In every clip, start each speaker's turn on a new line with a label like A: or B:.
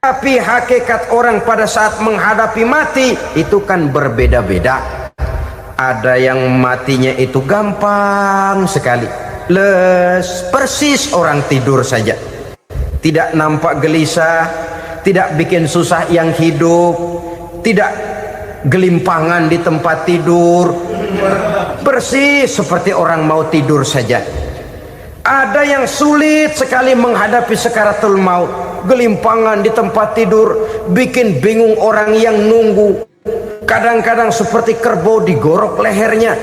A: Tapi hakikat orang pada saat menghadapi mati itu kan berbeda-beda. Ada yang matinya itu gampang sekali, persis orang tidur saja, tidak nampak gelisah, tidak bikin susah yang hidup, tidak gelimpangan di tempat tidur, persis seperti orang mau tidur saja. Ada yang sulit sekali menghadapi sakaratul maut, gelimpangan di tempat tidur, bikin bingung orang yang nunggu, kadang-kadang seperti kerbau digorok lehernya.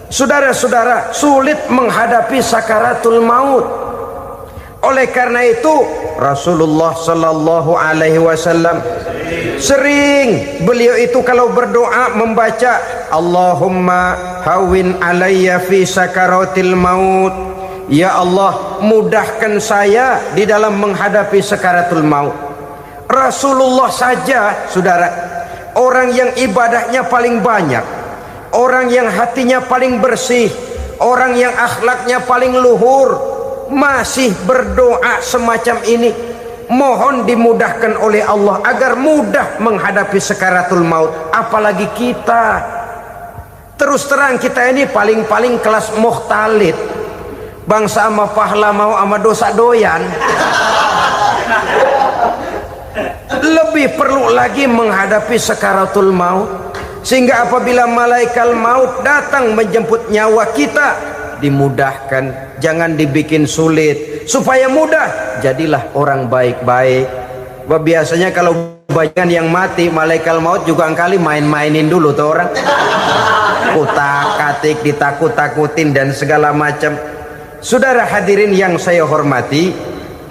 A: Saudara-saudara, sulit menghadapi sakaratul maut. Oleh karena itu Rasulullah sallallahu alaihi wasallam sering beliau itu kalau berdoa membaca Allahumma hawin alayya fi sakaratil maut. Ya Allah, mudahkan saya di dalam menghadapi sakaratul maut. Rasulullah saja, saudara, orang yang ibadahnya paling banyak, orang yang hatinya paling bersih, orang yang akhlaknya paling luhur, masih berdoa semacam ini, mohon dimudahkan oleh Allah agar mudah menghadapi sakaratul maut. Apalagi kita, terus terang kita ini paling-paling kelas mukhtalid, bangsa ama pahala mau ama dosa doyan. Lebih perlu lagi menghadapi sakaratul maut, sehingga apabila malaikat maut datang menjemput nyawa kita, dimudahkan, jangan dibikin sulit, supaya mudah. Jadilah orang baik-baik. Biasanya kalau banyak yang mati, malaikat maut juga kali main-mainin dulu tuh orang, utak-atik, ditakut-takutin dan segala macam. Saudara hadirin yang saya hormati,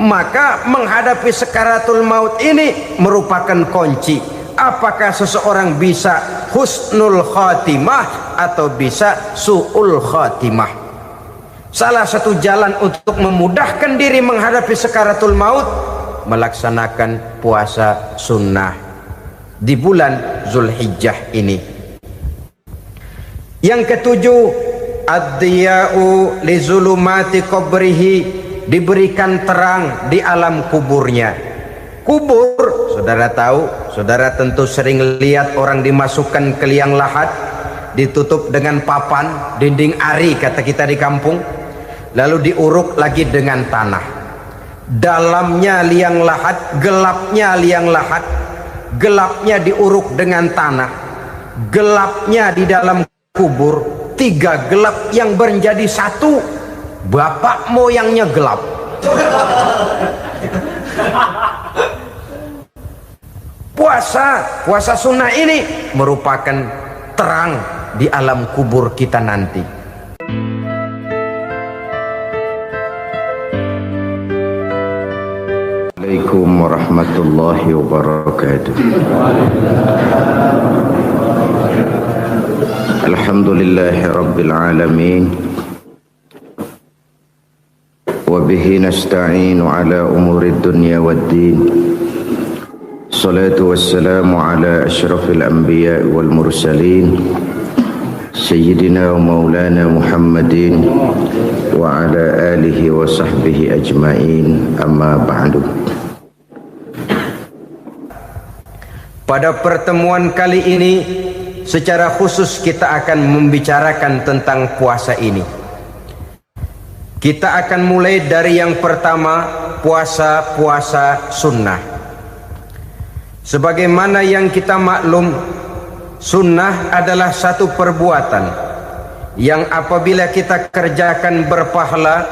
A: maka menghadapi sakaratul maut ini merupakan kunci. Apakah seseorang bisa husnul khatimah atau bisa su'ul khatimah? Salah satu jalan untuk memudahkan diri menghadapi sakaratul maut, melaksanakan puasa sunnah di bulan Zulhijjah ini. Yang ketujuh, ad-diya'u li zulumati qabrihi, diberikan terang di alam kuburnya. Kubur, saudara tahu, saudara tentu sering lihat orang dimasukkan ke liang lahat, ditutup dengan papan, dinding ari kata kita di kampung, lalu diuruk lagi dengan tanah. Dalamnya liang lahat, gelapnya liang lahat, gelapnya diuruk dengan tanah, gelapnya di dalam kubur, tiga gelap yang menjadi satu. Bapak moyangnya gelap. Puasa sunnah ini merupakan terang di alam kubur kita nanti.
B: Assalamualaikum warahmatullahi wabarakatuh. Alhamdulillahi rabbil alamin, wa bihi nasta'inu ala umurid dunya waddin. Salatu wassalamu ala ashrafil anbiya wal mursalin, Sayyidina wa maulana Muhammadin wa ala alihi wa sahbihi ajma'in, amma ba'du.
A: Pada pertemuan kali ini secara khusus kita akan membicarakan tentang puasa ini. Kita akan mulai dari yang pertama, puasa sunnah. Sebagaimana yang kita maklum, sunnah adalah satu perbuatan yang apabila kita kerjakan berpahala,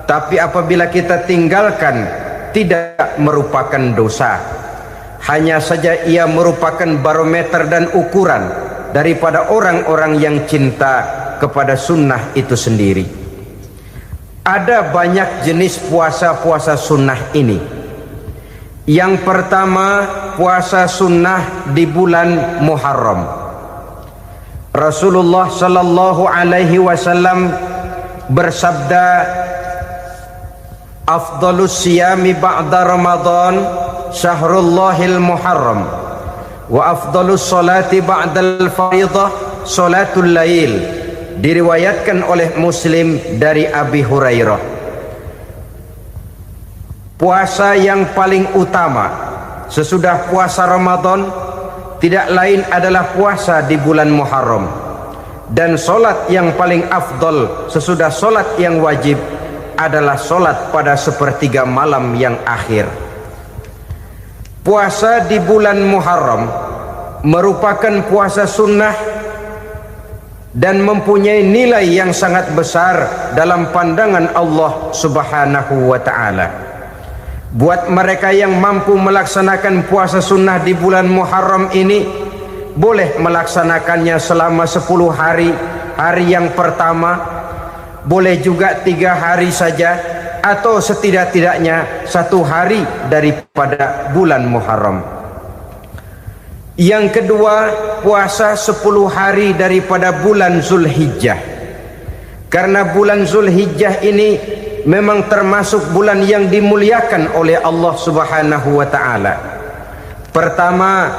A: tapi apabila kita tinggalkan tidak merupakan dosa. Hanya saja ia merupakan barometer dan ukuran daripada orang-orang yang cinta kepada sunnah itu sendiri. Ada banyak jenis puasa sunnah ini. Yang pertama, puasa sunnah di bulan Muharram. Rasulullah sallallahu alaihi wasallam bersabda, afdalus siyami ba'da Ramadan syahrullahil Muharram, wa afdalus salati ba'dal faridah salatul lail. Diriwayatkan oleh Muslim dari Abi Hurairah. puasa yang paling utama sesudah puasa Ramadan tidak lain adalah puasa di bulan Muharram, dan solat yang paling afdol sesudah solat yang wajib adalah solat pada sepertiga malam yang akhir. Puasa di bulan Muharram merupakan puasa sunnah dan mempunyai nilai yang sangat besar dalam pandangan Allah Subhanahu wa ta'ala. Buat mereka yang mampu melaksanakan puasa sunnah di bulan Muharram ini, boleh melaksanakannya selama 10 hari. Hari yang pertama boleh juga 3 hari saja, atau setidak-tidaknya 1 hari daripada bulan Muharram. Yang kedua, puasa 10 hari daripada bulan Zulhijjah. Karena bulan Zulhijjah ini memang termasuk bulan yang dimuliakan oleh Allah Subhanahu wa ta'ala. Pertama,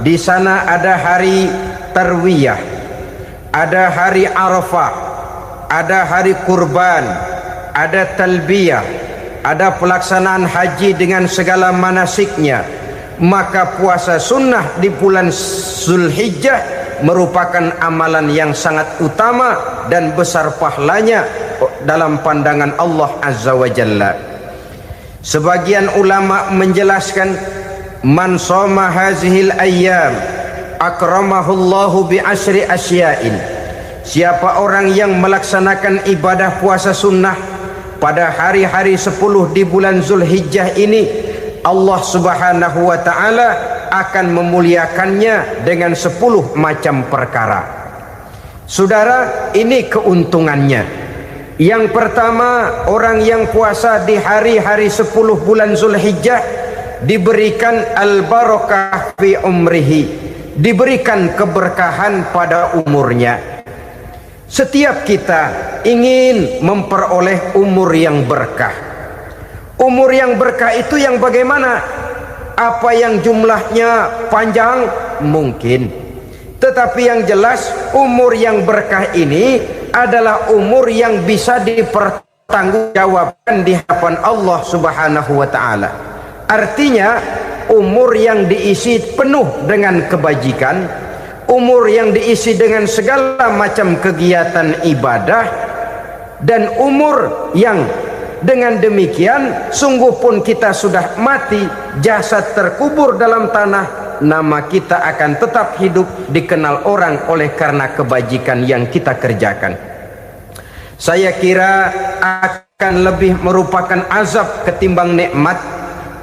A: di sana ada hari Tarwiyah, ada hari Arafah, ada hari kurban, ada talbiyah, ada pelaksanaan haji dengan segala manasiknya. Maka puasa sunnah di bulan Zulhijjah merupakan amalan yang sangat utama dan besar pahalanya dalam pandangan Allah Azza wa Jalla. Sebagian ulama menjelaskan, man shoma hazihil ayyam akramahullahu bi asyri asya'in. Siapa orang yang melaksanakan ibadah puasa sunnah pada hari-hari 10 di bulan Zulhijjah ini, Allah Subhanahu wa ta'ala akan memuliakannya dengan 10 macam perkara. Saudara, ini keuntungannya. Yang pertama, orang yang puasa di hari-hari 10 bulan Zulhijjah diberikan al-barakah fi umrihi, diberikan keberkahan pada umurnya. Setiap kita ingin memperoleh umur yang berkah. Umur yang berkah itu yang bagaimana? Apa yang jumlahnya panjang? Mungkin. Tetapi yang jelas, umur yang berkah ini adalah umur yang bisa dipertanggungjawabkan di hadapan Allah Subhanahu wa ta'ala. Artinya, umur yang diisi penuh dengan kebajikan, umur yang diisi dengan segala macam kegiatan ibadah, dan umur yang dengan demikian sungguh pun kita sudah mati, jasad terkubur dalam tanah, nama kita akan tetap hidup, dikenal orang oleh karena kebajikan yang kita kerjakan. Saya kira akan lebih merupakan azab ketimbang nikmat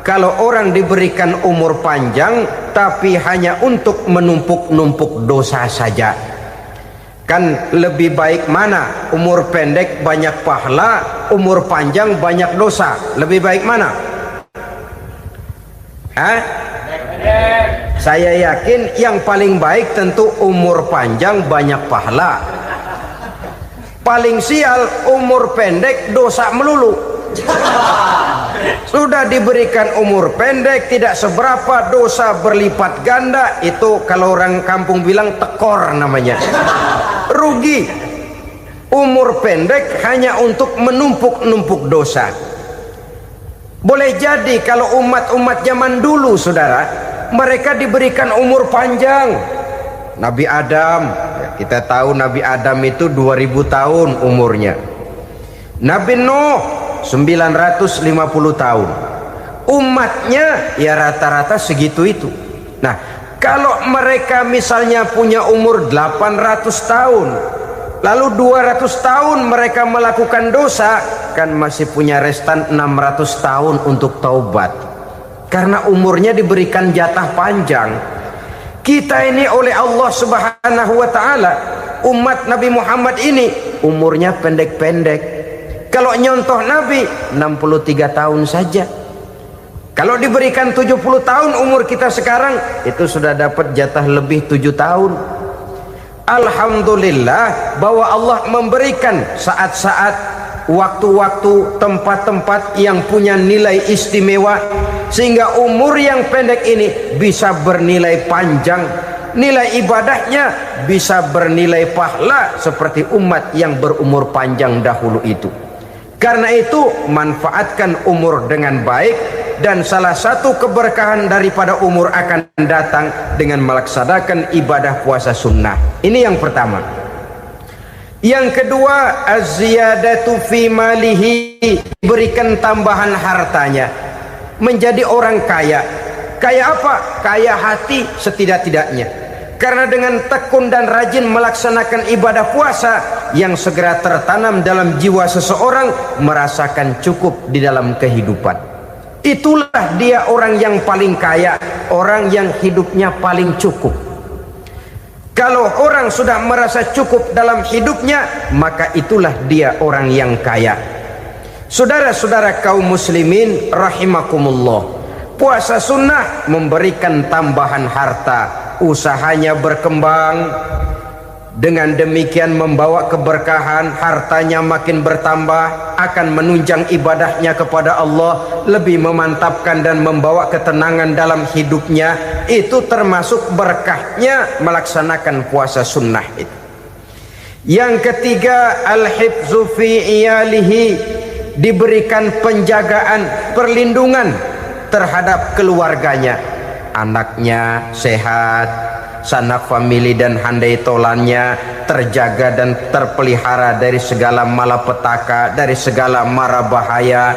A: kalau orang diberikan umur panjang tapi hanya untuk menumpuk-numpuk dosa saja. Kan lebih baik mana? Umur pendek banyak pahala, umur panjang banyak dosa. Lebih baik mana? Hah? Saya yakin yang paling baik tentu umur panjang banyak pahala. Paling sial umur pendek dosa melulu. Sudah diberikan umur pendek tidak seberapa, dosa berlipat ganda. Itu kalau orang kampung bilang tekor namanya. Rugi. Umur pendek hanya untuk menumpuk-numpuk dosa. Boleh jadi kalau umat-umat zaman dulu, saudara, mereka diberikan umur panjang. Nabi Adam, kita tahu Nabi Adam itu 2000 tahun umurnya. Nabi Nuh 950 tahun. Umatnya ya rata-rata segitu itu. Nah, kalau mereka misalnya punya umur 800 tahun, lalu 200 tahun mereka melakukan dosa, kan masih punya restan 600 tahun untuk taubat. Karena umurnya diberikan jatah panjang. Kita ini oleh Allah Subhanahu wa ta'ala, umat Nabi Muhammad ini umurnya pendek-pendek. Kalau nyontoh Nabi 63 tahun saja. Kalau diberikan 70 tahun umur kita sekarang, itu sudah dapat jatah lebih 7 tahun. Alhamdulillah bahwa Allah memberikan saat-saat, waktu-waktu, tempat-tempat yang punya nilai istimewa, sehingga umur yang pendek ini bisa bernilai panjang, nilai ibadahnya bisa bernilai pahala seperti umat yang berumur panjang dahulu itu. Karena itu manfaatkan umur dengan baik, dan salah satu keberkahan daripada umur akan datang dengan melaksanakan ibadah puasa sunnah. Ini yang pertama. Yang kedua, az-ziyadatu fi malihi, berikan tambahan hartanya, menjadi orang kaya. Kaya apa? Kaya hati setidak-tidaknya. Karena dengan tekun dan rajin melaksanakan ibadah puasa, yang segera tertanam dalam jiwa seseorang merasakan cukup di dalam kehidupan. Itulah dia orang yang paling kaya, orang yang hidupnya paling cukup. Kalau orang sudah merasa cukup dalam hidupnya, maka itulah dia orang yang kaya. Saudara-saudara kaum muslimin rahimakumullah, puasa sunnah memberikan tambahan harta, usahanya berkembang, dengan demikian membawa keberkahan, hartanya makin bertambah, akan menunjang ibadahnya kepada Allah, lebih memantapkan dan membawa ketenangan dalam hidupnya. Itu termasuk berkahnya melaksanakan puasa sunnah itu. Yang ketiga, al-hifzu fi iyalihi, diberikan penjagaan, perlindungan terhadap keluarganya, anaknya sehat, sanak famili dan handai tolannya terjaga dan terpelihara dari segala malapetaka, dari segala mara bahaya,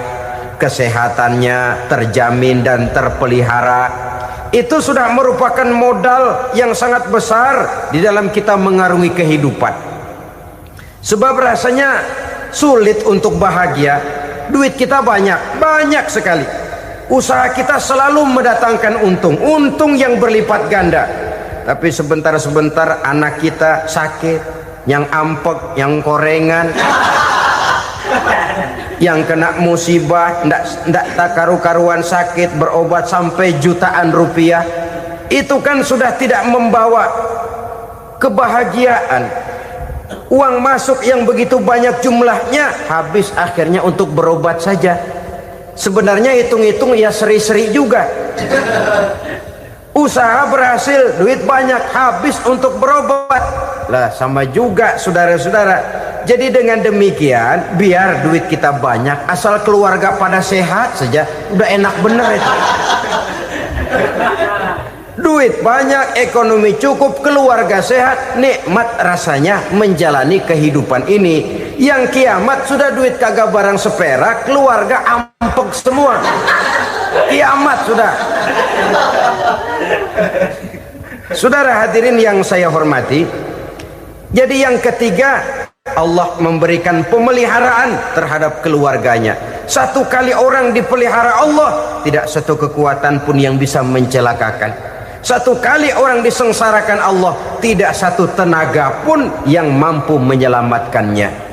A: kesehatannya terjamin dan terpelihara. Itu sudah merupakan modal yang sangat besar di dalam kita mengarungi kehidupan. Sebab rasanya sulit untuk bahagia, duit kita banyak sekali, usaha kita selalu mendatangkan untung yang berlipat ganda. Tapi sebentar-sebentar anak kita sakit, yang ampek, yang korengan, yang kena musibah, ndak tak karu-karuan sakit, berobat sampai jutaan rupiah. Itu kan sudah tidak membawa kebahagiaan. Uang masuk yang begitu banyak jumlahnya, habis akhirnya untuk berobat saja. Sebenarnya hitung-hitung ya seri-seri juga. Usaha berhasil, duit banyak, habis untuk berobat. Lah sama juga saudara-saudara. Jadi dengan demikian, biar duit kita banyak, asal keluarga pada sehat saja, udah enak bener itu. Duit banyak, ekonomi cukup, keluarga sehat, nikmat rasanya menjalani kehidupan ini. Yang kiamat sudah duit kagak barang seperak, keluarga ampek semua. Kiamat sudah. Saudara hadirin yang saya hormati, jadi yang ketiga, Allah memberikan pemeliharaan terhadap keluarganya. Satu kali orang dipelihara Allah, tidak satu kekuatan pun yang bisa mencelakakan. Satu kali orang disengsarakan Allah, tidak satu tenaga pun yang mampu menyelamatkannya.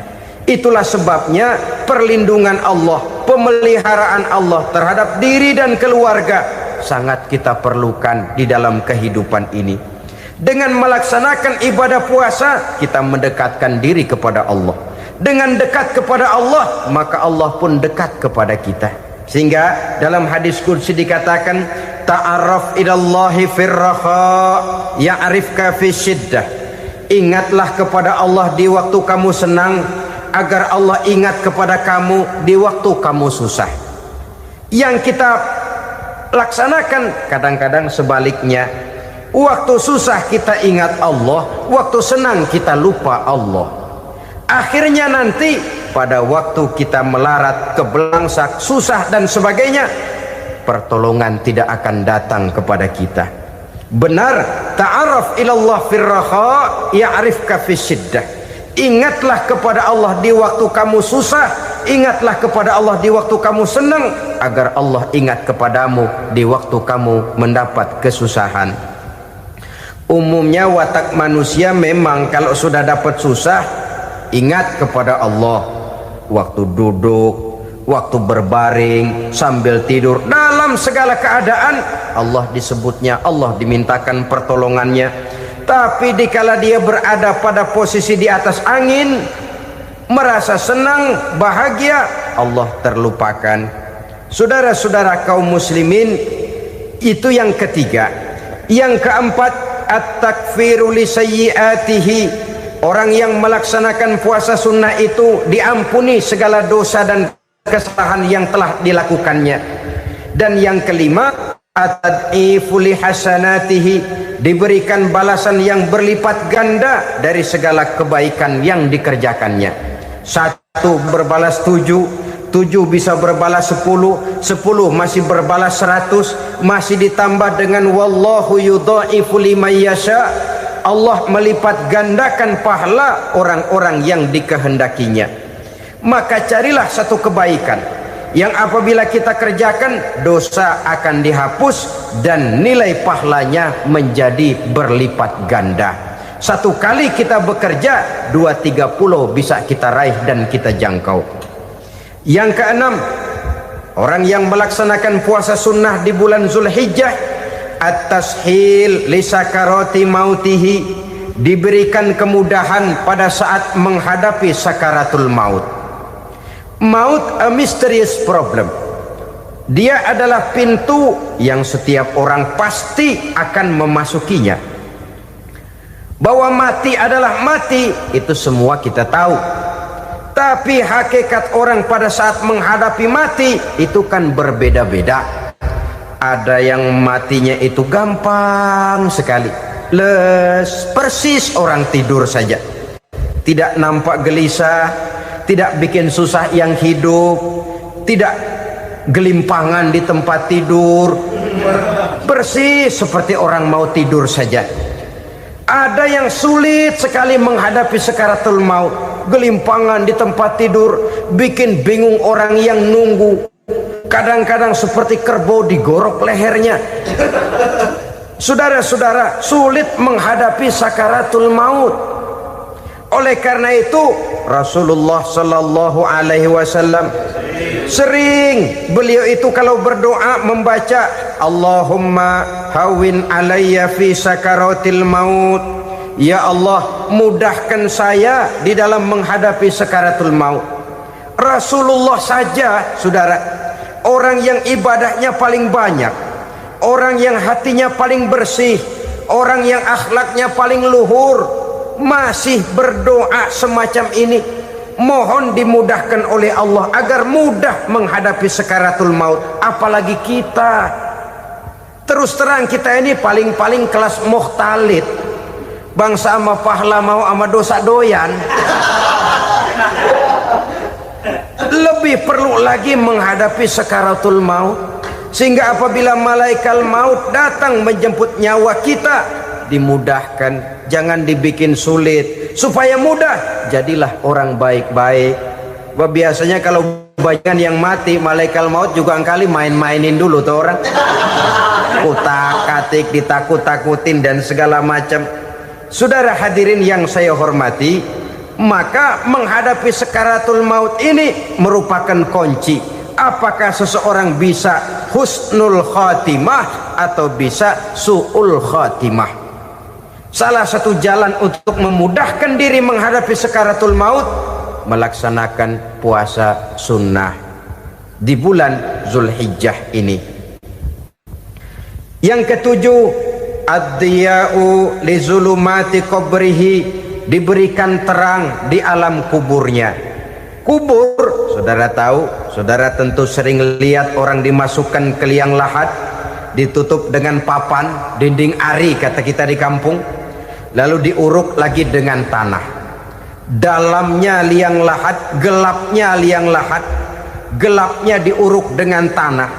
A: Itulah sebabnya perlindungan Allah, pemeliharaan Allah terhadap diri dan keluarga sangat kita perlukan di dalam kehidupan ini. Dengan melaksanakan ibadah puasa, kita mendekatkan diri kepada Allah. Dengan dekat kepada Allah, maka Allah pun dekat kepada kita. Sehingga dalam hadis qudsi dikatakan, ta'arraf ilallahi firraha ya'rifka fi syiddah. Ingatlah kepada Allah di waktu kamu senang, agar Allah ingat kepada kamu di waktu kamu susah. Yang kita laksanakan kadang-kadang sebaliknya. Waktu susah kita ingat Allah, waktu senang kita lupa Allah. Akhirnya nanti pada waktu kita melarat, kebelangsak, susah dan sebagainya, pertolongan tidak akan datang kepada kita. Benar, ta'aruf ilallah firraha ya'rifka fi syiddah. Ingatlah kepada Allah di waktu kamu susah, ingatlah kepada Allah di waktu kamu senang, agar Allah ingat kepadamu di waktu kamu mendapat kesusahan. Umumnya watak manusia memang kalau sudah dapat susah, ingat kepada Allah. Waktu duduk, waktu berbaring, sambil tidur, dalam segala keadaan Allah disebutnya, Allah dimintakan pertolongannya. Tapi dikala dia berada pada posisi di atas angin, merasa senang, bahagia, Allah terlupakan. Saudara-saudara kaum muslimin, itu yang ketiga. Yang keempat, at-takfiru li sayyiatihi, orang yang melaksanakan puasa sunnah itu diampuni segala dosa dan kesalahan yang telah dilakukannya. Dan yang kelima, atad'ifu li hasanatihi, diberikan balasan yang berlipat ganda dari segala kebaikan yang dikerjakannya. 1 berbalas 7, 7 bisa berbalas 10, 10 masih berbalas 100, masih ditambah dengan wallahu yudha'ifu liman yasha. Allah melipat gandakan pahala orang-orang yang dikehendakinya. Maka carilah satu kebaikan yang apabila kita kerjakan, dosa akan dihapus dan nilai pahalanya menjadi berlipat ganda. 1 kali kita bekerja, 2-3 pulau bisa kita raih dan kita jangkau. Yang keenam, orang yang melaksanakan puasa sunnah di bulan Zulhijjah, at-tashil li sakarati mautihi, diberikan kemudahan pada saat menghadapi sakaratul maut. Maut a mysterious problem. Dia adalah pintu yang setiap orang pasti akan memasukinya. Bahwa mati adalah mati, itu semua kita tahu. Tapi hakikat orang pada saat menghadapi mati itu kan berbeda-beda. Ada yang matinya itu gampang sekali, persis orang tidur saja, tidak nampak gelisah, tidak bikin susah yang hidup, tidak gelimpangan di tempat tidur, persis seperti orang mau tidur saja. Ada yang sulit sekali menghadapi sakaratul maut, gelimpangan di tempat tidur, bikin bingung orang yang nunggu. Kadang-kadang seperti kerbau digorok lehernya. Saudara-saudara, sulit menghadapi sakaratul maut. Oleh karena itu Rasulullah sallallahu alaihi wasallam sering beliau itu kalau berdoa membaca Allahumma hawin alayya fi sakaratil maut. Ya Allah, mudahkan saya di dalam menghadapi sakaratul maut. Rasulullah saja, saudara, orang yang ibadahnya paling banyak, orang yang hatinya paling bersih, orang yang akhlaknya paling luhur, masih berdoa semacam ini. Mohon dimudahkan oleh Allah agar mudah menghadapi sakaratul maut. Apalagi kita, terus terang kita ini paling-paling kelas muhtalid, bangsa sama pahala mau sama dosa doyan. Lebih perlu lagi menghadapi sakaratul maut, sehingga apabila malaikat maut datang menjemput nyawa kita, dimudahkan, jangan dibikin sulit, supaya mudah. Jadilah orang baik-baik. Biasanya kalau banyak yang mati, malaikat maut juga kali main-mainin dulu tuh orang, utak-atik, ditakut-takutin dan segala macam. Saudara hadirin yang saya hormati, maka menghadapi sakaratul maut ini merupakan kunci. Apakah seseorang bisa husnul khatimah atau bisa su'ul khatimah? Salah satu jalan untuk memudahkan diri menghadapi sakaratul maut, melaksanakan puasa sunnah di bulan Zulhijjah ini. Yang ketujuh, ad-diya'u li zulumati qabrihi, diberikan terang di alam kuburnya. Kubur, saudara tahu, saudara tentu sering lihat orang dimasukkan ke liang lahat, ditutup dengan papan, dinding ari kata kita di kampung, lalu diuruk lagi dengan tanah. Dalamnya liang lahat, gelapnya liang lahat, gelapnya diuruk dengan tanah,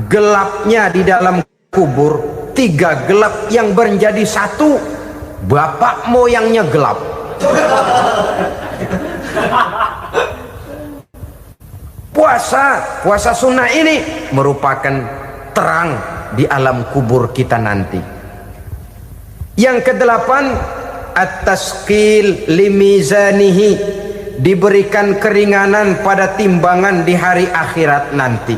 A: gelapnya di dalam kubur, 3 gelap yang menjadi satu. Bapak moyangnya gelap. Puasa sunnah ini merupakan terang di alam kubur kita nanti. Yang kedelapan, at-tasqil limizanihi, diberikan keringanan pada timbangan di hari akhirat nanti.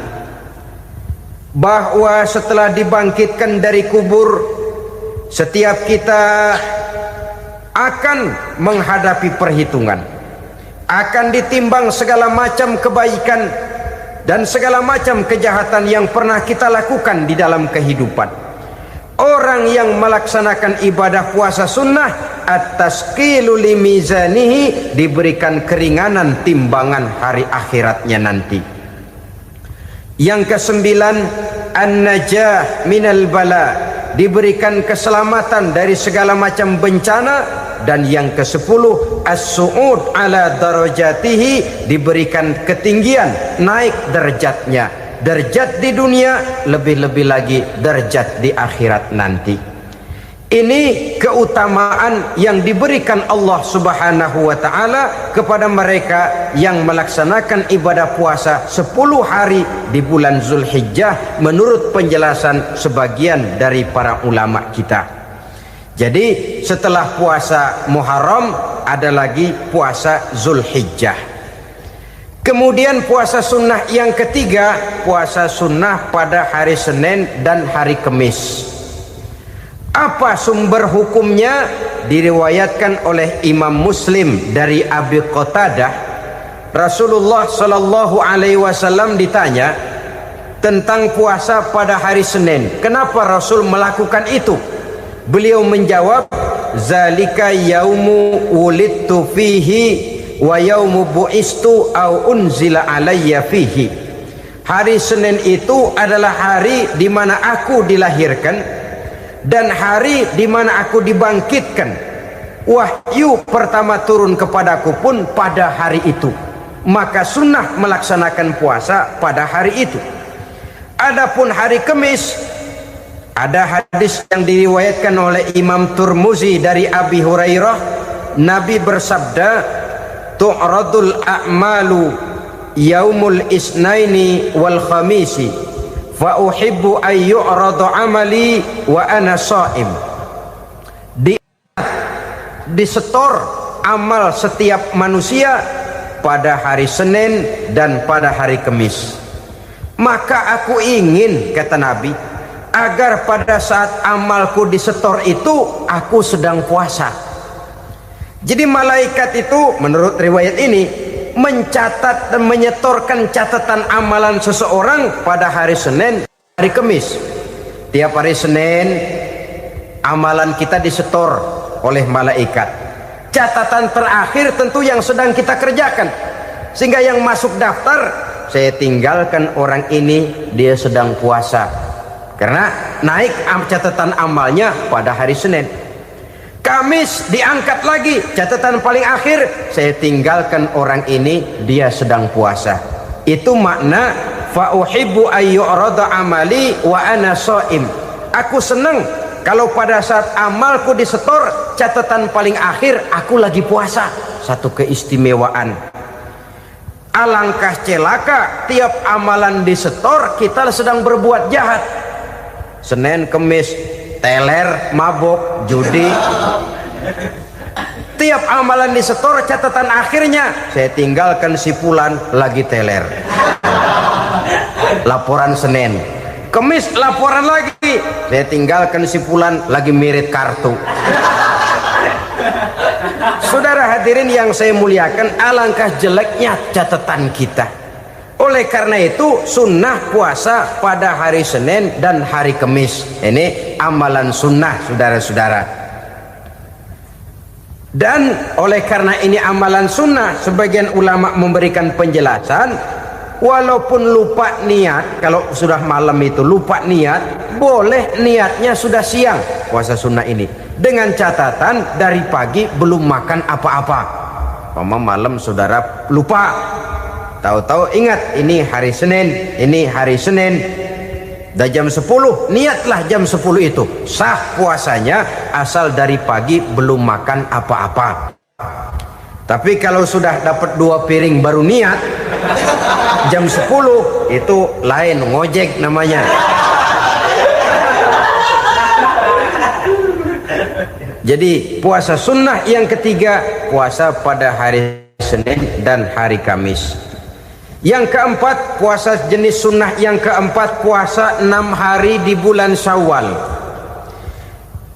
A: Bahwa setelah dibangkitkan dari kubur, setiap kita akan menghadapi perhitungan, akan ditimbang segala macam kebaikan dan segala macam kejahatan yang pernah kita lakukan di dalam kehidupan. Orang yang melaksanakan ibadah puasa sunnah at-tasqilu li mizanihi, diberikan keringanan timbangan hari akhiratnya nanti. Yang kesembilan, an-najah minal bala, diberikan keselamatan dari segala macam bencana. Dan yang ke-10, as-su'ud ala darajatihi, diberikan ketinggian, naik derajatnya, derajat di dunia, lebih-lebih lagi derajat di akhirat nanti. Ini keutamaan yang diberikan Allah Subhanahu wa ta'ala kepada mereka yang melaksanakan ibadah puasa 10 hari di bulan Zulhijjah menurut penjelasan sebagian dari para ulama kita. Jadi setelah puasa Muharram ada lagi puasa Zulhijjah. Kemudian puasa sunnah yang ketiga, puasa sunnah pada hari Senin dan hari Kamis. Apa sumber hukumnya? Diriwayatkan oleh Imam Muslim dari Abi Qatadah, Rasulullah Shallallahu Alaihi Wasallam ditanya tentang puasa pada hari Senin. Kenapa Rasul melakukan itu? Beliau menjawab, zalika yaumu wulidtu fihi wa yaumu bu'istu au unzila alayya fihi. Hari Senin itu adalah hari di mana aku dilahirkan dan hari di mana aku dibangkitkan. Wahyu pertama turun kepadaku pun pada hari itu. Maka sunnah melaksanakan puasa pada hari itu. Adapun hari Kamis, ada hadis yang diriwayatkan oleh Imam Turmuzi dari Abi Hurairah, Nabi bersabda, tu'radul a'malu yaumul isnaini wal khamisi fa uhibbu ay yu'radu amali wa ana sha'im. Disetor amal setiap manusia pada hari Senin dan pada hari Kamis. Maka aku ingin, kata Nabi, agar pada saat amalku disetor itu aku sedang puasa. Jadi malaikat itu menurut riwayat ini mencatat dan menyetorkan catatan amalan seseorang pada hari Senin, hari Kamis. Tiap hari Senin amalan kita disetor oleh malaikat. Catatan terakhir tentu yang sedang kita kerjakan, sehingga yang masuk daftar, saya tinggalkan orang ini, dia sedang puasa, karena naik catatan amalnya pada hari Senin. Kamis diangkat lagi, catatan paling akhir, saya tinggalkan orang ini, dia sedang puasa. Itu makna fa uhibbu ayyurada amali wa ana shaim. Aku senang kalau pada saat amalku disetor, catatan paling akhir aku lagi puasa. Satu keistimewaan. Alangkah celaka tiap amalan disetor kita sedang berbuat jahat. Senin, Kamis, teler, mabok, judi. Tiap amalan disetor, catatan akhirnya saya tinggalkan si fulan lagi teler. Laporan Senin. Kamis laporan lagi, saya tinggalkan si fulan lagi mirip kartu. Saudara hadirin yang saya muliakan, alangkah jeleknya catatan kita. Oleh karena itu sunnah puasa pada hari Senin dan hari Kamis. Ini amalan sunnah, saudara-saudara. Dan oleh karena ini amalan sunnah, sebagian ulama memberikan penjelasan, walaupun lupa niat, kalau sudah malam itu lupa niat, boleh niatnya sudah siang puasa sunnah ini, dengan catatan dari pagi belum makan apa-apa. Malam saudara lupa, tahu-tahu ingat ini hari Senin, ini hari Senin, dah jam 10, niatlah jam 10 itu, sah puasanya asal dari pagi belum makan apa-apa. Tapi kalau sudah dapat 2 piring baru niat, jam 10 itu lain, ngojek namanya. Jadi puasa sunnah yang ketiga, puasa pada hari Senin dan hari Kamis. Yang keempat, puasa jenis sunnah yang keempat, puasa 6 hari di bulan Syawal.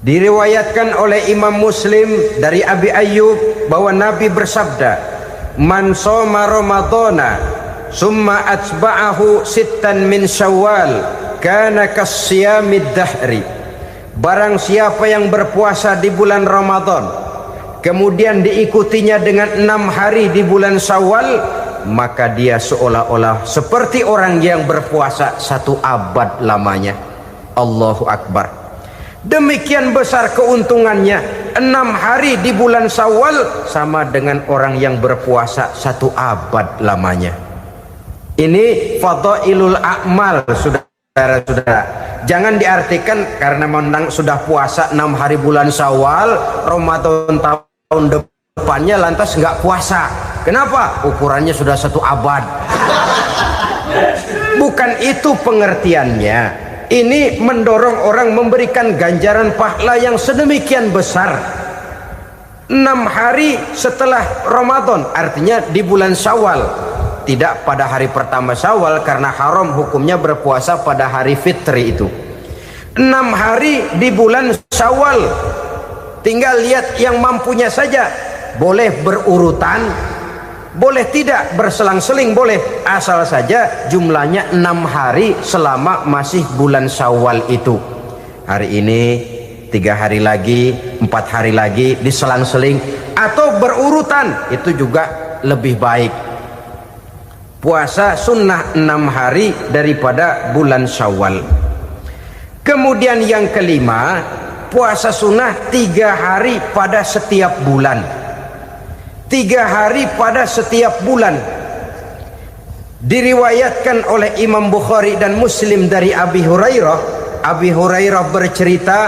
A: Diriwayatkan oleh Imam Muslim dari Abi Ayyub bahwa Nabi bersabda, man shoma ramadhana summa atba'ahu sittan min Syawal kana kasyamid dahri. barang siapa yang berpuasa di bulan Ramadan kemudian diikutinya dengan 6 hari di bulan Syawal, maka dia seolah-olah seperti orang yang berpuasa 1 abad lamanya. Allahu Akbar. Demikian besar keuntungannya. 6 hari di bulan Syawal sama dengan orang yang berpuasa 1 abad lamanya. Ini fadailul a'mal, saudara-saudara. Jangan diartikan karena menang sudah puasa 6 hari bulan Syawal, Ramadan tahun depannya lantas nggak puasa. Kenapa? Ukurannya sudah 1 abad. Bukan itu pengertiannya. Ini mendorong orang memberikan ganjaran pahala yang sedemikian besar. 6 hari setelah Ramadan, artinya di bulan Syawal. Tidak pada hari pertama Syawal karena haram hukumnya berpuasa pada hari fitri itu. 6 hari di bulan Syawal. Tinggal lihat yang mampunya saja. Boleh berurutan, boleh tidak berselang-seling, boleh, asal saja jumlahnya 6 hari selama masih bulan Syawal itu. Hari ini 3 hari lagi, 4 hari lagi, diselang-seling atau berurutan, itu juga lebih baik. Puasa sunnah 6 hari daripada bulan Syawal. Kemudian yang kelima, puasa sunnah 3 hari pada setiap bulan. 3 hari pada setiap bulan. Diriwayatkan oleh Imam Bukhari dan Muslim dari Abi Hurairah. Abi Hurairah bercerita,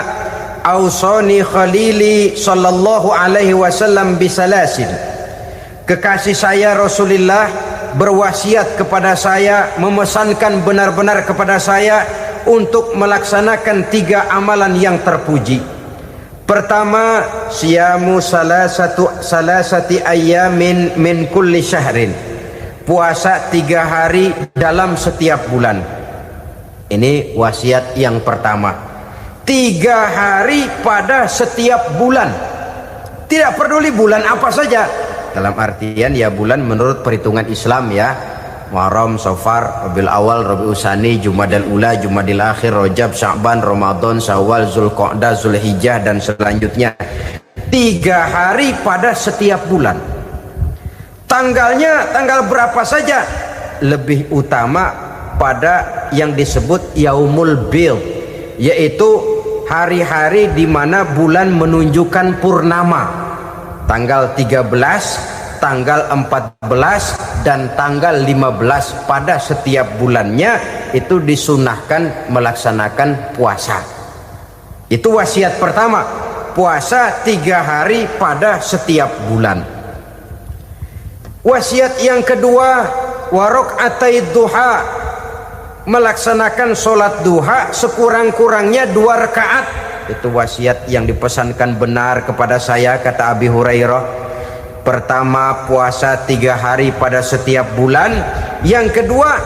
A: "Ausani khalili sallallahu alaihi wasallam bisalasin." Kekasih saya Rasulullah berwasiat kepada saya, memesankan benar-benar kepada saya untuk melaksanakan 3 amalan yang terpuji. Pertama, siyamu salasati ayyamin min kulli syahrin. Puasa 3 hari dalam setiap bulan. Ini wasiat yang pertama. 3 hari pada setiap bulan. Tidak peduli bulan apa saja. Dalam artian ya bulan menurut perhitungan Islam ya. Muharram, Safar, Rabiul Awal, Rabiul Tsani, Jumadal Ula, Jumadil Akhir, Rajab, Sya'ban, Ramadan, Syawal, Zulqa'dah, Zulhijjah dan selanjutnya. 3 hari pada setiap bulan. Tanggalnya tanggal berapa saja. Lebih utama pada yang disebut Yaumul Bid, yaitu hari-hari di mana bulan menunjukkan purnama. Tanggal 13, tanggal 14 dan tanggal 15 pada setiap bulannya itu disunahkan melaksanakan puasa. Itu wasiat pertama, puasa 3 hari pada setiap bulan. Wasiat yang kedua, waraqatai duha, melaksanakan sholat duha sekurang-kurangnya 2 rakaat. Itu wasiat yang dipesankan benar kepada saya, kata Abi Hurairah. Pertama, puasa 3 hari pada setiap bulan. Yang kedua,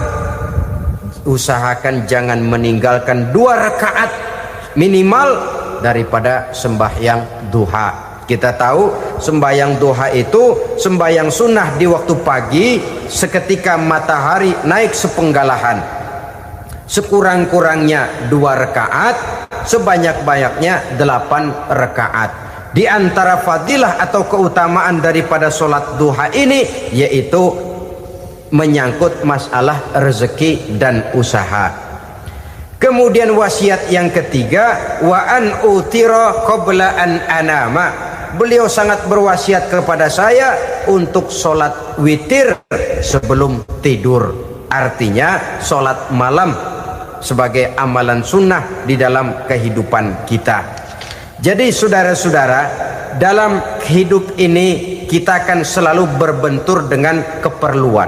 A: usahakan jangan meninggalkan 2 rakaat minimal daripada sembahyang duha. Kita tahu sembahyang duha itu sembahyang sunnah di waktu pagi seketika matahari naik sepenggalahan. Sekurang-kurangnya 2 rakaat, sebanyak-banyaknya 8 rakaat. Di antara fadilah atau keutamaan daripada sholat duha ini yaitu menyangkut masalah rezeki dan usaha. Kemudian wasiat yang ketiga, wa an utira qabla an anama. Beliau sangat berwasiat kepada saya untuk sholat witir sebelum tidur. Artinya sholat malam sebagai amalan sunnah di dalam kehidupan kita. Jadi saudara-saudara, dalam hidup ini kita akan selalu berbentur dengan keperluan.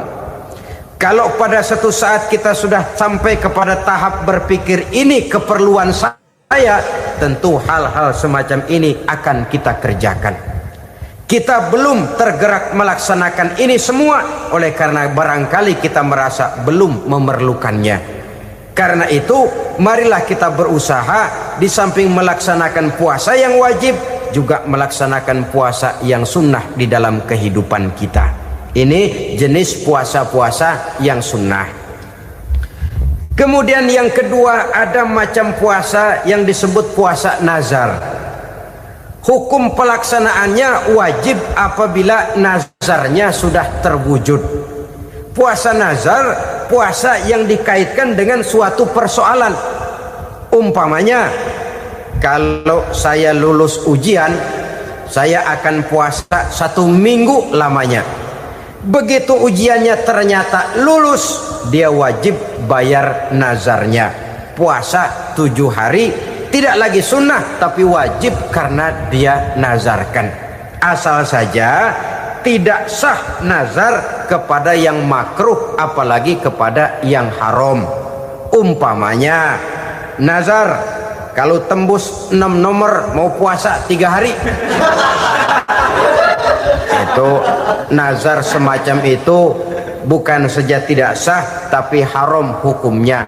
A: Kalau pada satu saat kita sudah sampai kepada tahap berpikir ini keperluan saya, tentu hal-hal semacam ini akan kita kerjakan. Kita belum tergerak melaksanakan ini semua oleh karena barangkali kita merasa belum memerlukannya. Karena itu marilah kita berusaha di samping melaksanakan puasa yang wajib juga melaksanakan puasa yang sunnah di dalam kehidupan kita. Ini jenis puasa-puasa yang sunnah. Kemudian yang kedua, ada macam puasa yang disebut puasa nazar. Hukum pelaksanaannya wajib apabila nazarnya sudah terwujud. Puasa nazar, puasa yang dikaitkan dengan suatu persoalan. Umpamanya, kalau saya lulus ujian, saya akan puasa 1 minggu lamanya. Begitu ujiannya ternyata lulus, dia wajib bayar nazarnya. Puasa 7 hari, tidak lagi sunnah tapi wajib karena dia nazarkan. Asal saja tidak sah nazar kepada yang makruh, apalagi kepada yang haram. Umpamanya nazar, kalau tembus 6 nomor mau puasa 3 hari. Itu nazar semacam itu bukan saja tidak sah tapi haram hukumnya.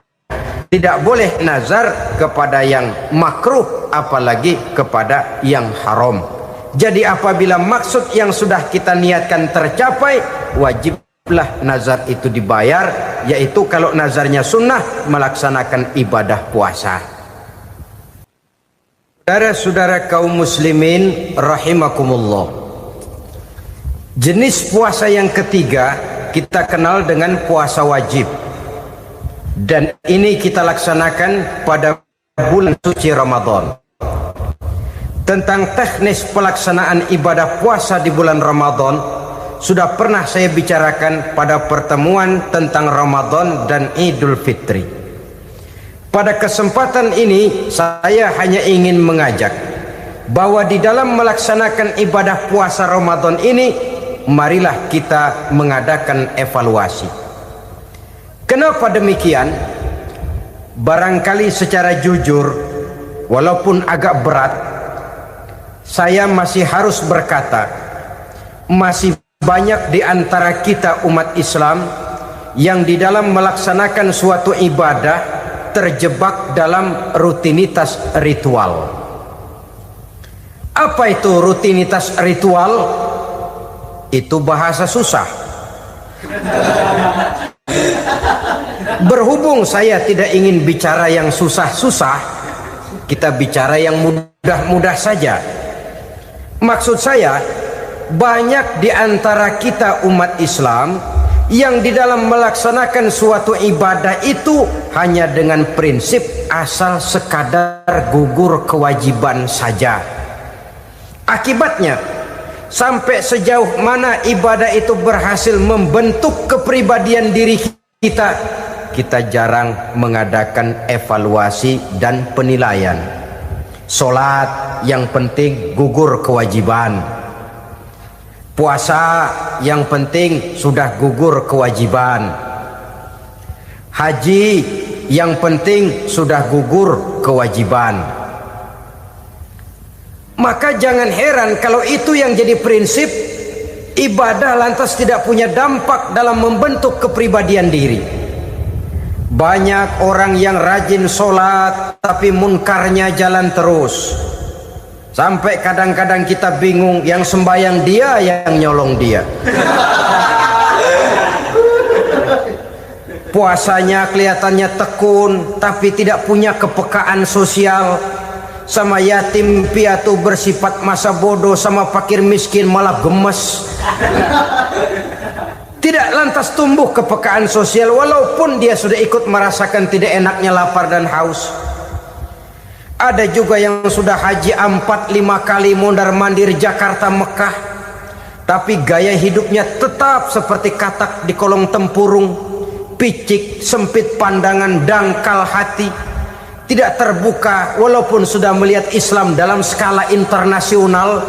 A: Tidak boleh nazar kepada yang makruh apalagi kepada yang haram. Jadi apabila maksud yang sudah kita niatkan tercapai, wajiblah nazar itu dibayar, yaitu kalau nazarnya sunnah melaksanakan ibadah puasa. Saudara-saudara kaum muslimin rahimakumullah. Jenis puasa yang ketiga kita kenal dengan puasa wajib, dan ini kita laksanakan pada bulan suci Ramadan. Tentang teknis pelaksanaan ibadah puasa di bulan Ramadan sudah pernah saya bicarakan pada pertemuan tentang Ramadan dan Idul Fitri. Pada kesempatan ini saya hanya ingin mengajak bahwa di dalam melaksanakan ibadah puasa Ramadan ini, marilah kita mengadakan evaluasi. Kenapa demikian? Barangkali secara jujur, walaupun agak berat, saya masih harus berkata, masih banyak di antara kita umat Islam yang di dalam melaksanakan suatu ibadah terjebak dalam rutinitas ritual. Apa itu rutinitas ritual? Itu bahasa susah. Berhubung saya tidak ingin bicara yang susah-susah, kita bicara yang mudah-mudah saja. Maksud saya, banyak di antara kita umat Islam yang di dalam melaksanakan suatu ibadah itu hanya dengan prinsip asal sekadar gugur kewajiban saja. Akibatnya, sampai sejauh mana ibadah itu berhasil membentuk kepribadian diri kita, kita jarang mengadakan evaluasi dan penilaian. Solat yang penting gugur kewajiban, puasa yang penting sudah gugur kewajiban, haji yang penting sudah gugur kewajiban. Maka jangan heran kalau itu yang jadi prinsip, ibadah lantas tidak punya dampak dalam membentuk kepribadian diri. Banyak orang yang rajin sholat tapi munkarnya jalan terus. Sampai kadang-kadang kita bingung, yang sembahyang dia, yang nyolong dia. Puasanya kelihatannya tekun tapi tidak punya kepekaan sosial. Sama yatim piatu bersifat masa bodoh, sama fakir miskin malah gemes. Tidak lantas tumbuh kepekaan sosial walaupun dia sudah ikut merasakan tidak enaknya lapar dan haus. Ada juga yang sudah haji 4-5 kali mondar-mandir Jakarta Mekah, tapi gaya hidupnya tetap seperti katak di kolong tempurung, picik, sempit pandangan, dangkal hati, tidak terbuka walaupun sudah melihat Islam dalam skala internasional.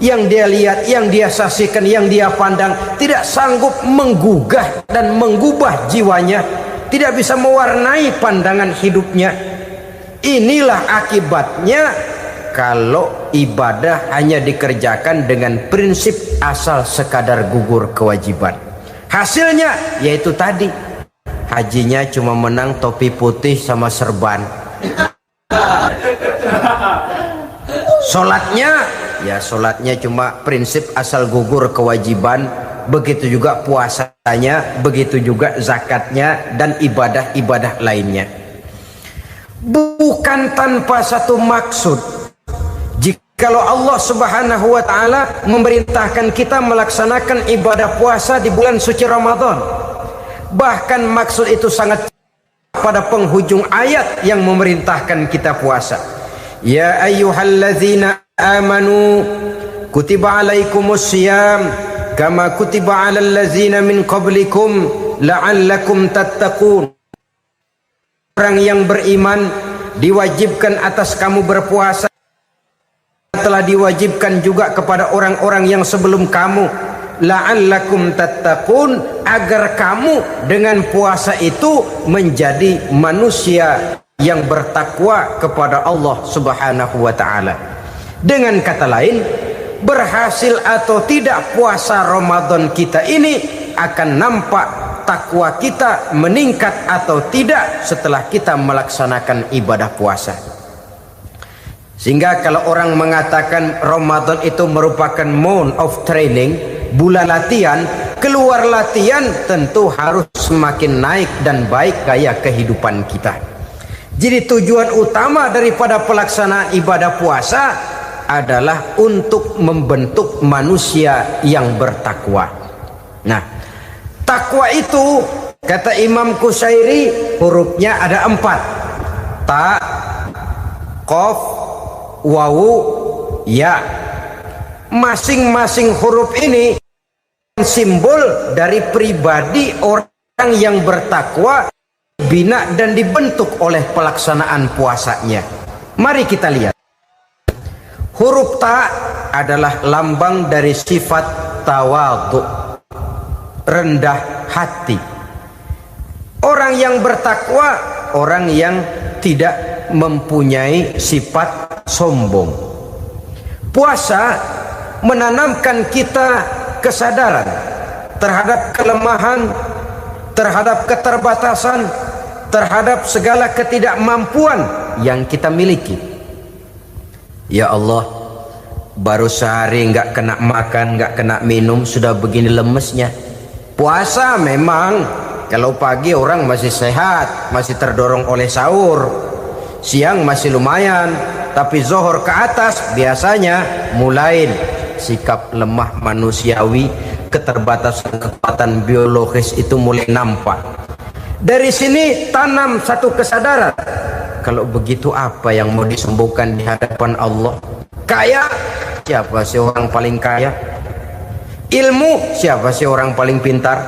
A: Yang dia lihat, yang dia saksikan, yang dia pandang tidak sanggup menggugah dan mengubah jiwanya, tidak bisa mewarnai pandangan hidupnya. Inilah akibatnya kalau ibadah hanya dikerjakan dengan prinsip asal sekadar gugur kewajiban. Hasilnya yaitu tadi, hajinya cuma menang topi putih sama serban. Sholatnya, ya sholatnya cuma prinsip asal gugur kewajiban, begitu juga puasanya, begitu juga zakatnya dan ibadah-ibadah lainnya. Bukan tanpa satu maksud. Jikalau Allah Subhanahu wa taala memerintahkan kita melaksanakan ibadah puasa di bulan suci Ramadan, bahkan maksud itu sangat pada penghujung ayat yang memerintahkan kita puasa. Ya ayyuhallazina amanu kutiba alaikumus syiyam kama kutiba alal ladzina min qablikum la'allakum tattaqun. Orang yang beriman diwajibkan atas kamu berpuasa, telah diwajibkan juga kepada orang-orang yang sebelum kamu, la'allakum tattaqun, agar kamu dengan puasa itu menjadi manusia yang bertakwa kepada Allah Subhanahu wa taala. Dengan kata lain, berhasil atau tidak puasa Ramadan kita ini akan nampak takwa kita meningkat atau tidak setelah kita melaksanakan ibadah puasa. Sehingga kalau orang mengatakan Ramadan itu merupakan month of training, bulan latihan, keluar latihan tentu harus semakin naik dan baik gaya kehidupan kita. Jadi tujuan utama daripada pelaksanaan ibadah puasa adalah untuk membentuk manusia yang bertakwa. Nah, takwa itu kata Imam Qusairi hurufnya ada 4. Ta, qaf, wawu, ya. Masing-masing huruf ini simbol dari pribadi orang yang bertakwa, bina dan dibentuk oleh pelaksanaan puasanya. Mari kita lihat. Huruf ta adalah lambang dari sifat tawadhu, rendah hati. Orang yang bertakwa, orang yang tidak mempunyai sifat sombong. Puasa menanamkan kita kesadaran terhadap kelemahan, terhadap keterbatasan, terhadap segala ketidakmampuan yang kita miliki. Ya Allah, baru sehari nggak kena makan, nggak kena minum, sudah begini lemesnya. Puasa memang kalau pagi orang masih sehat, masih terdorong oleh sahur, siang masih lumayan, tapi zuhur ke atas biasanya mulai sikap lemah manusiawi, keterbatasan kekuatan biologis itu mulai nampak. Dari sini tanam satu kesadaran, kalau begitu apa yang mau disembuhkan di hadapan Allah? Kaya, siapa sih orang paling kaya? Ilmu, siapa sih orang paling pintar?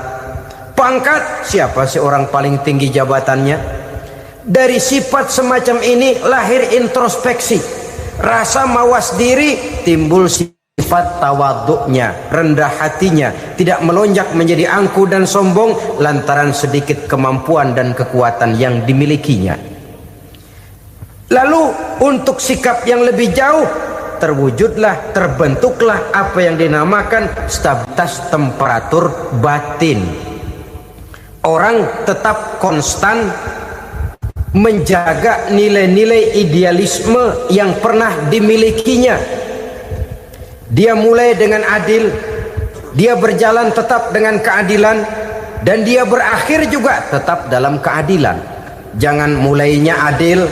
A: Pangkat, siapa sih orang paling tinggi jabatannya? Dari sifat semacam ini lahir introspeksi, rasa mawas diri, timbul sifat tawaduknya, rendah hatinya, tidak melonjak menjadi angku dan sombong lantaran sedikit kemampuan dan kekuatan yang dimilikinya. Lalu untuk sikap yang lebih jauh, terwujudlah, terbentuklah apa yang dinamakan stabilitas temperatur batin. Orang tetap konstan menjaga nilai-nilai idealisme yang pernah dimilikinya. Dia mulai dengan adil, dia berjalan tetap dengan keadilan, dan dia berakhir juga tetap dalam keadilan. Jangan mulainya adil,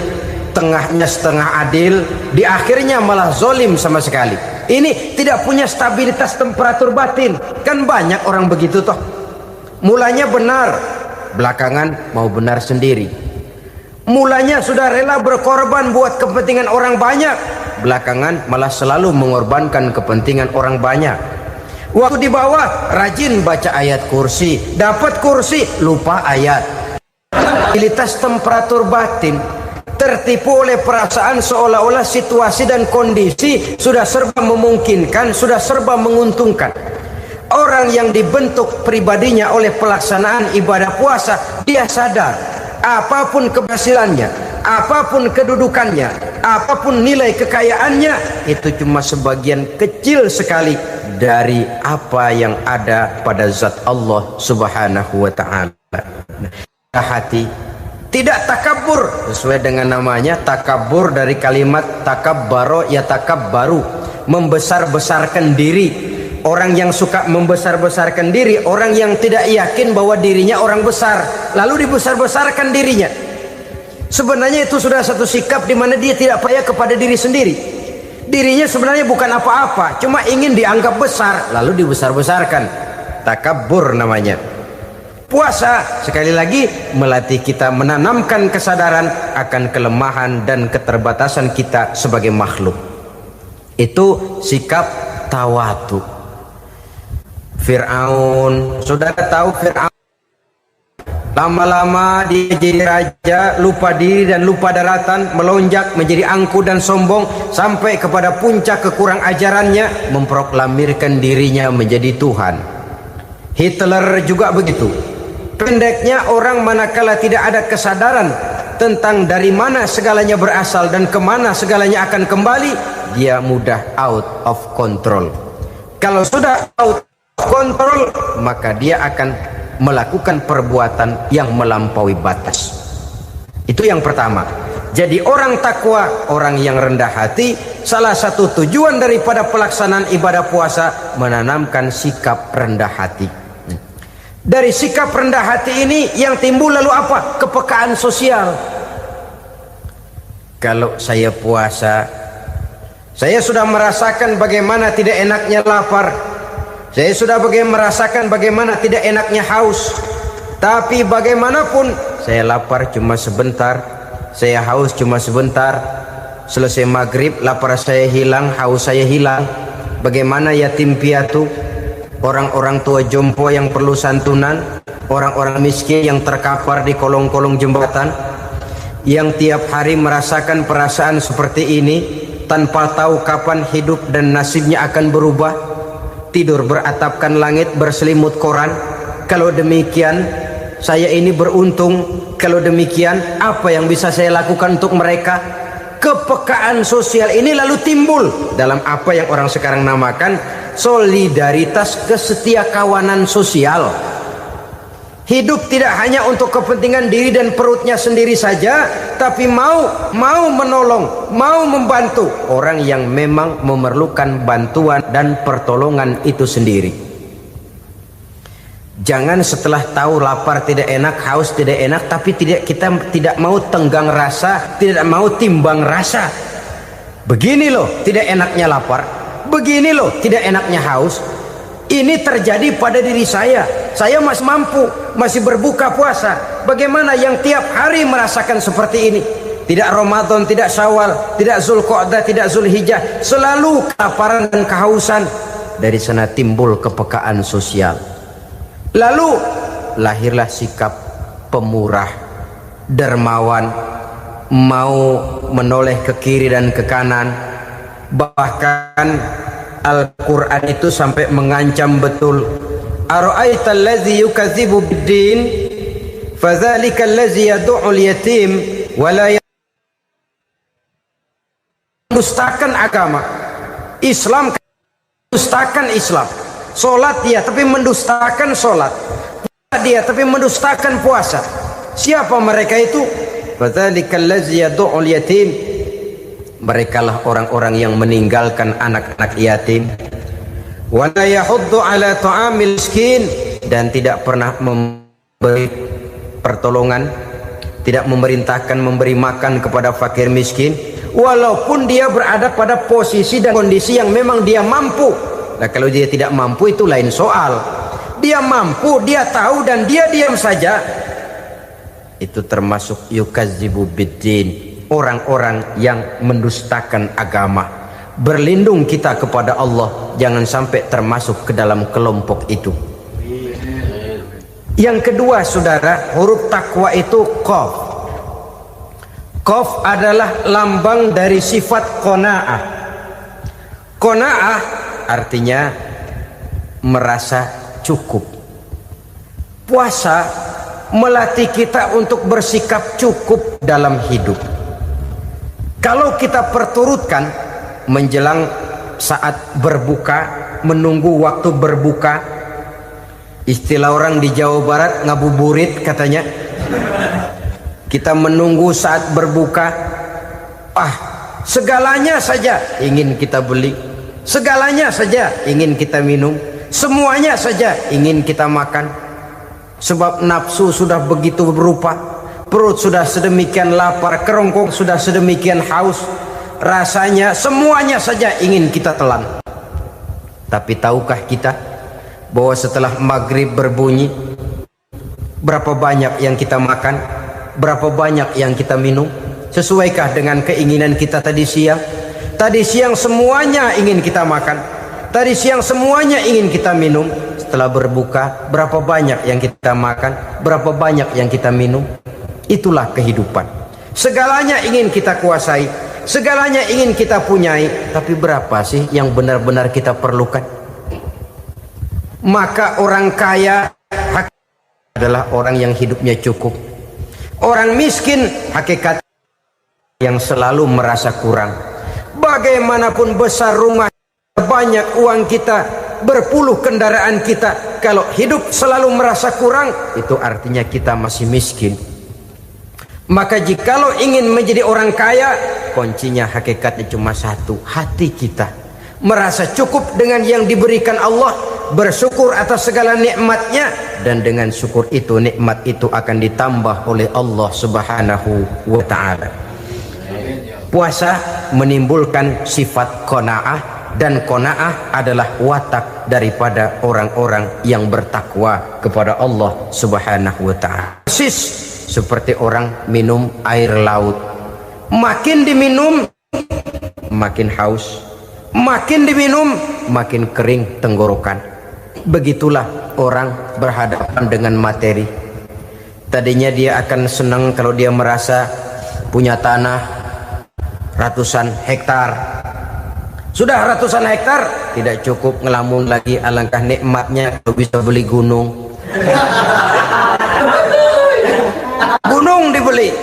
A: tengahnya setengah adil, di akhirnya malah zolim sama sekali. Ini tidak punya stabilitas temperatur batin. Kan banyak orang begitu toh. Mulanya benar, belakangan mau benar sendiri. Mulanya sudah rela berkorban buat kepentingan orang banyak, belakangan malah selalu mengorbankan kepentingan orang banyak. Waktu di bawah rajin baca ayat kursi, dapat kursi lupa ayat. Stabilitas temperatur batin tertipu oleh perasaan seolah-olah situasi dan kondisi sudah serba memungkinkan, sudah serba menguntungkan. Orang yang dibentuk pribadinya oleh pelaksanaan ibadah puasa, dia sadar apapun keberhasilannya, apapun kedudukannya, apapun nilai kekayaannya, itu cuma sebagian kecil sekali dari apa yang ada pada zat Allah Subhanahu wa ta'ala. Hati tidak takabur, sesuai dengan namanya takabur dari kalimat takabbaro ya takabbaru, membesar-besarkan diri, orang yang suka membesar-besarkan diri, orang yang tidak yakin bahwa dirinya orang besar, lalu dibesar-besarkan dirinya. Sebenarnya itu sudah satu sikap di mana dia tidak percaya kepada diri sendiri. Dirinya sebenarnya bukan apa-apa, cuma ingin dianggap besar, lalu dibesar-besarkan. Takabur namanya. Puasa sekali lagi melatih kita menanamkan kesadaran akan kelemahan dan keterbatasan kita sebagai makhluk. Itu sikap tawadu. Fir'aun, saudara tahu Fir'aun, lama-lama dia jadi raja, lupa diri dan lupa daratan, melonjak menjadi angkuh dan sombong sampai kepada puncak kekurang ajarannya, memproklamirkan dirinya menjadi Tuhan. Hitler juga begitu. Pendeknya, orang manakala tidak ada kesadaran tentang dari mana segalanya berasal dan kemana segalanya akan kembali, dia mudah out of control. Kalau sudah out kontrol, maka dia akan melakukan perbuatan yang melampaui batas. Itu yang pertama. Jadi orang takwa, orang yang rendah hati, salah satu tujuan daripada pelaksanaan ibadah puasa menanamkan sikap rendah hati. Dari sikap rendah hati ini yang timbul lalu apa? Kepekaan sosial. Kalau saya puasa, saya sudah merasakan bagaimana tidak enaknya lapar. Saya sudah merasakan bagaimana tidak enaknya haus. Tapi bagaimanapun, saya lapar cuma sebentar, saya haus cuma sebentar. Selesai maghrib, lapar saya hilang, haus saya hilang. Bagaimana yatim piatu, orang-orang tua jompo yang perlu santunan, orang-orang miskin yang terkapar di kolong-kolong jembatan, yang tiap hari merasakan perasaan seperti ini tanpa tahu kapan hidup dan nasibnya akan berubah. Tidur beratapkan langit, berselimut koran. Kalau demikian, saya ini beruntung. Kalau demikian, apa yang bisa saya lakukan untuk mereka? Kepekaan sosial ini lalu timbul dalam apa yang orang sekarang namakan solidaritas kesetiakawanan sosial. Hidup tidak hanya untuk kepentingan diri dan perutnya sendiri saja, tapi mau menolong, mau membantu orang yang memang memerlukan bantuan dan pertolongan itu sendiri. Jangan setelah tahu lapar tidak enak, haus tidak enak, tapi kita tidak mau tenggang rasa, tidak mau timbang rasa. Begini loh tidak enaknya lapar, begini loh tidak enaknya haus. Ini terjadi pada diri saya masih mampu, masih berbuka puasa. Bagaimana yang tiap hari merasakan seperti ini? Tidak Ramadan, tidak Syawal, tidak Zulqa'dah, tidak Zulhijjah, selalu kelaparan dan kehausan. Dari sana timbul kepekaan sosial. Lalu lahirlah sikap pemurah, dermawan, mau menoleh ke kiri dan ke kanan. Bahkan Al-Quran itu sampai mengancam betul. Ara'aital ladzi yukadzibu bid-din fadzalikal ladzi yad'ul yatim wa la mendustakan agama. Islam mendustakan Islam. Salat dia tapi mendustakan salat. Puasa dia tapi mendustakan puasa. Siapa mereka itu? Fadzalikal ladzi yad'ul yatim. Merekalah orang-orang yang meninggalkan anak-anak yatim. Wa la yahuddu ala ta'amil miskin, dan tidak pernah memberi pertolongan, tidak memerintahkan memberi makan kepada fakir miskin, walaupun dia berada pada posisi dan kondisi yang memang dia mampu. Nah, kalau dia tidak mampu itu lain soal. Dia mampu, dia tahu dan dia diam saja. Itu termasuk yukadzibu biddin. Orang-orang yang mendustakan agama. Berlindung kita kepada Allah, jangan sampai termasuk ke dalam kelompok itu. Yang kedua saudara, huruf takwa itu qaf. Qaf adalah lambang dari sifat qanaah. Qanaah artinya merasa cukup. Puasa melatih kita untuk bersikap cukup dalam hidup. Kalau kita perturutkan menjelang saat berbuka, menunggu waktu berbuka, istilah orang di Jawa Barat ngabuburit katanya, kita menunggu saat berbuka, segalanya saja ingin kita beli, Segalanya saja ingin kita minum, semuanya saja ingin kita makan. Sebab nafsu sudah begitu berupa, perut sudah sedemikian lapar, kerongkong sudah sedemikian haus, rasanya semuanya saja ingin kita telan. Tapi tahukah kita bahwa setelah maghrib berbunyi, berapa banyak yang kita makan, berapa banyak yang kita minum? Sesuaikah dengan keinginan kita tadi siang? Tadi siang semuanya ingin kita makan, tadi siang semuanya ingin kita minum. Setelah berbuka, berapa banyak yang kita makan, berapa banyak yang kita minum? Itulah kehidupan. Segalanya ingin kita kuasai, segalanya ingin kita punyai, tapi berapa sih yang benar-benar kita perlukan? Maka orang kaya adalah orang yang hidupnya cukup. Orang miskin hakikat yang selalu merasa kurang. Bagaimanapun besar rumah, banyak uang kita, berpuluh kendaraan kita, kalau hidup selalu merasa kurang, itu artinya kita masih miskin. Maka jikalau ingin menjadi orang kaya, kuncinya hakikatnya cuma satu, hati kita merasa cukup dengan yang diberikan Allah, bersyukur atas segala nikmatnya, dan dengan syukur itu, nikmat itu akan ditambah oleh Allah Subhanahu wa ta'ala. Puasa menimbulkan sifat qanaah, dan qanaah adalah watak daripada orang-orang yang bertakwa kepada Allah Subhanahu wa ta'ala. Persis seperti orang minum air laut, makin diminum makin haus, makin diminum makin kering tenggorokan. Begitulah orang berhadapan dengan materi. Tadinya dia akan senang kalau dia merasa punya tanah ratusan hektar. Sudah ratusan hektar tidak cukup, ngelamun lagi, alangkah nikmatnya kalau bisa beli gunung. Gunung dibeli.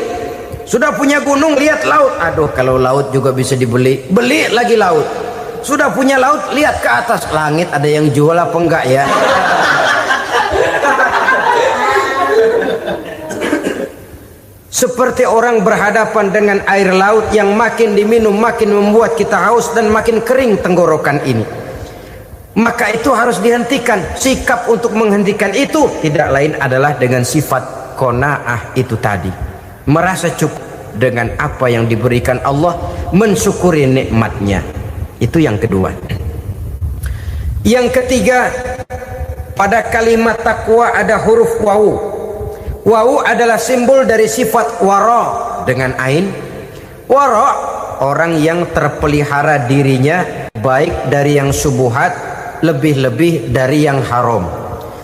A: Sudah punya gunung, lihat laut, aduh kalau laut juga bisa dibeli, beli lagi laut. Sudah punya laut, lihat ke atas, langit ada yang jual apa enggak ya? Seperti orang berhadapan dengan air laut yang makin diminum makin membuat kita haus dan makin kering tenggorokan ini. Maka itu harus dihentikan. Sikap untuk menghentikan itu tidak lain adalah dengan sifat qanaah itu tadi, merasa cukup dengan apa yang diberikan Allah, mensyukuri nikmatnya. Itu yang kedua. Yang ketiga, pada kalimat takwa ada huruf wawu. Wawu adalah simbol dari sifat wara dengan ain. Wara, orang yang terpelihara dirinya baik dari yang syubhat, lebih-lebih dari yang haram.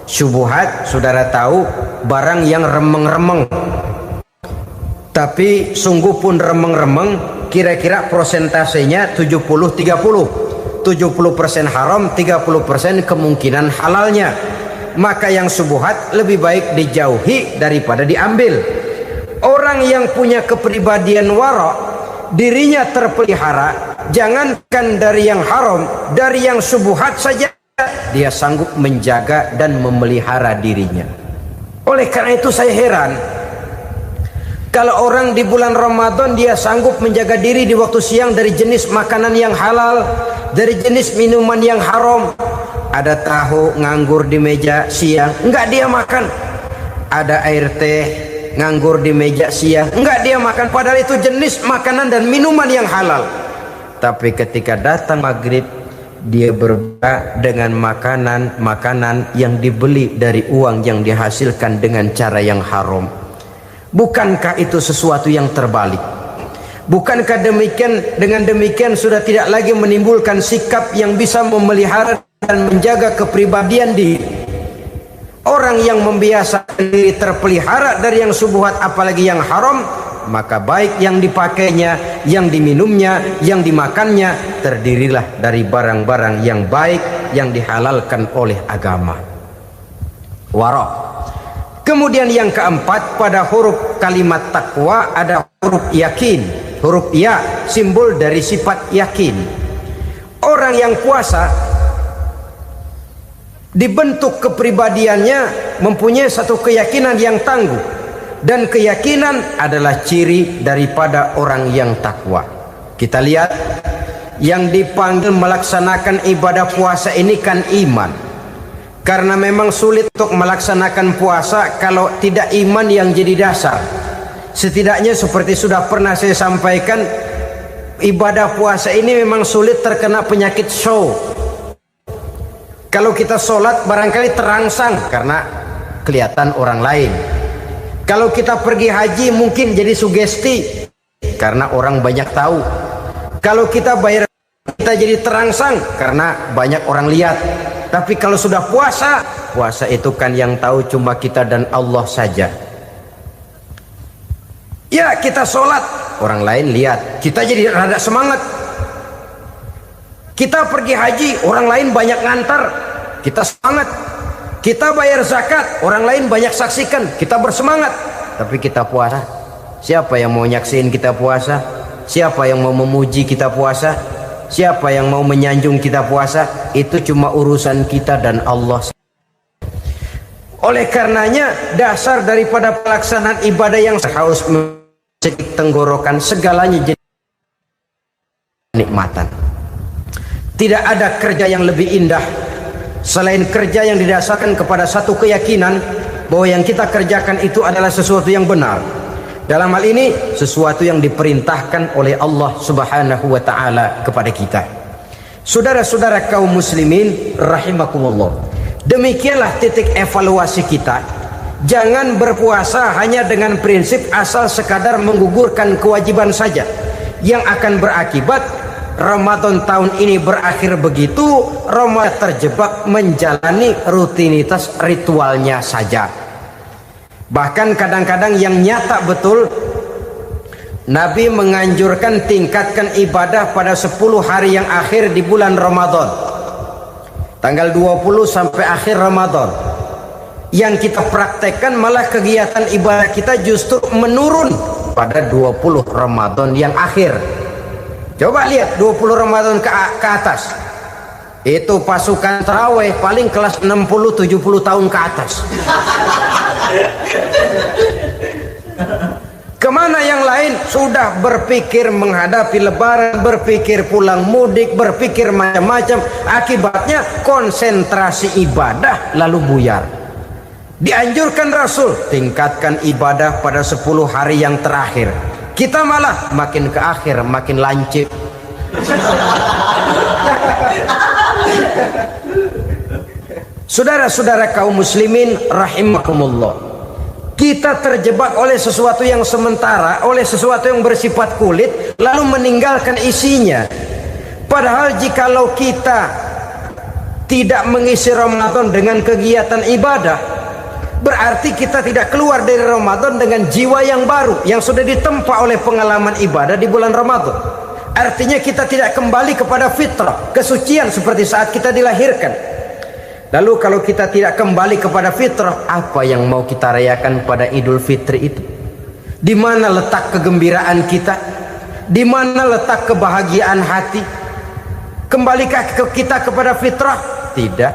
A: Syubhat, saudara tahu, barang yang remeng-remeng. Tapi sungguh pun remeng-remeng, kira-kira prosentasenya 70-30. 70% haram, 30% kemungkinan halalnya. Maka yang syubhat lebih baik dijauhi daripada diambil. Orang yang punya kepribadian wara, dirinya terpelihara, jangankan dari yang haram, dari yang syubhat saja dia sanggup menjaga dan memelihara dirinya. Oleh karena itu saya heran kalau orang di bulan Ramadan dia sanggup menjaga diri di waktu siang dari jenis makanan yang halal, dari jenis minuman yang haram. Ada tahu nganggur di meja siang, enggak dia makan. Ada air teh nganggur di meja siang, enggak dia makan. Padahal itu jenis makanan dan minuman yang halal. Tapi ketika datang maghrib, dia berbuka dengan makanan yang dibeli dari uang yang dihasilkan dengan cara yang haram. Bukankah itu sesuatu yang terbalik? Bukankah dengan demikian sudah tidak lagi menimbulkan sikap yang bisa memelihara dan menjaga kepribadian diri? Orang yang membiasakan diri terpelihara dari yang syubhat apalagi yang haram, maka baik yang dipakainya, yang diminumnya, yang dimakannya terdirilah dari barang-barang yang baik yang dihalalkan oleh agama. Wara. Kemudian yang keempat, pada huruf kalimat takwa ada huruf yakin. Huruf ya simbol dari sifat yakin. Orang yang puasa dibentuk kepribadiannya mempunyai satu keyakinan yang tangguh, dan keyakinan adalah ciri daripada orang yang takwa. Kita lihat yang dipanggil melaksanakan ibadah puasa ini kan iman. Karena memang sulit untuk melaksanakan puasa kalau tidak iman yang jadi dasar. Setidaknya seperti sudah pernah saya sampaikan, ibadah puasa ini memang sulit terkena penyakit show. Kalau kita sholat barangkali terangsang karena kelihatan orang lain. Kalau kita pergi haji mungkin jadi sugesti karena orang banyak tahu. Kalau kita bayar kita jadi terangsang karena banyak orang lihat. Tapi kalau sudah puasa, puasa itu kan yang tahu cuma kita dan Allah saja. Ya, kita sholat, orang lain lihat, kita jadi rada semangat. Kita pergi haji, orang lain banyak ngantar, kita semangat. Kita bayar zakat, orang lain banyak saksikan, kita bersemangat. Tapi kita puasa, siapa yang mau nyaksiin kita puasa? Siapa yang mau memuji kita puasa? Siapa yang mau menyanjung kita puasa? Itu cuma urusan kita dan Allah. Oleh karenanya, dasar daripada pelaksanaan ibadah yang haus tenggorokan, segalanya jadi nikmatan. Tidak ada kerja yang lebih indah selain kerja yang didasarkan kepada satu keyakinan bahwa yang kita kerjakan itu adalah sesuatu yang benar. Dalam hal ini sesuatu yang diperintahkan oleh Allah Subhanahu wa taala kepada kita. Saudara-saudara kaum muslimin rahimakumullah. Demikianlah titik evaluasi kita. Jangan berpuasa hanya dengan prinsip asal sekadar menggugurkan kewajiban saja, yang akan berakibat Ramadan tahun ini berakhir begitu, Ramadan terjebak menjalani rutinitas ritualnya saja. Bahkan kadang-kadang yang nyata betul, Nabi menganjurkan tingkatkan ibadah pada 10 hari yang akhir di bulan Ramadan, tanggal 20 sampai akhir Ramadan. Yang kita praktekkan malah kegiatan ibadah kita justru menurun pada 20 Ramadan yang akhir. Coba lihat 20 Ramadan ke atas, itu pasukan tarawih paling kelas 60-70 tahun ke atas. Kemana yang lain? Sudah berpikir menghadapi lebaran, berpikir pulang mudik, berpikir macam-macam. Akibatnya konsentrasi ibadah lalu buyar. Dianjurkan Rasul tingkatkan ibadah pada 10 hari yang terakhir. Kita malah makin ke akhir makin lancip. Saudara-saudara kaum muslimin rahimakumullah, kita terjebak oleh sesuatu yang sementara, oleh sesuatu yang bersifat kulit, lalu meninggalkan isinya. Padahal jikalau kita tidak mengisi Ramadan dengan kegiatan ibadah, berarti kita tidak keluar dari Ramadan dengan jiwa yang baru yang sudah ditempa oleh pengalaman ibadah di bulan Ramadan. Artinya kita tidak kembali kepada fitrah, kesucian seperti saat kita dilahirkan. Lalu kalau kita tidak kembali kepada fitrah, apa yang mau kita rayakan pada Idul Fitri itu? Di mana letak kegembiraan kita? Di mana letak kebahagiaan hati? Kembalikah kita kepada fitrah? Tidak.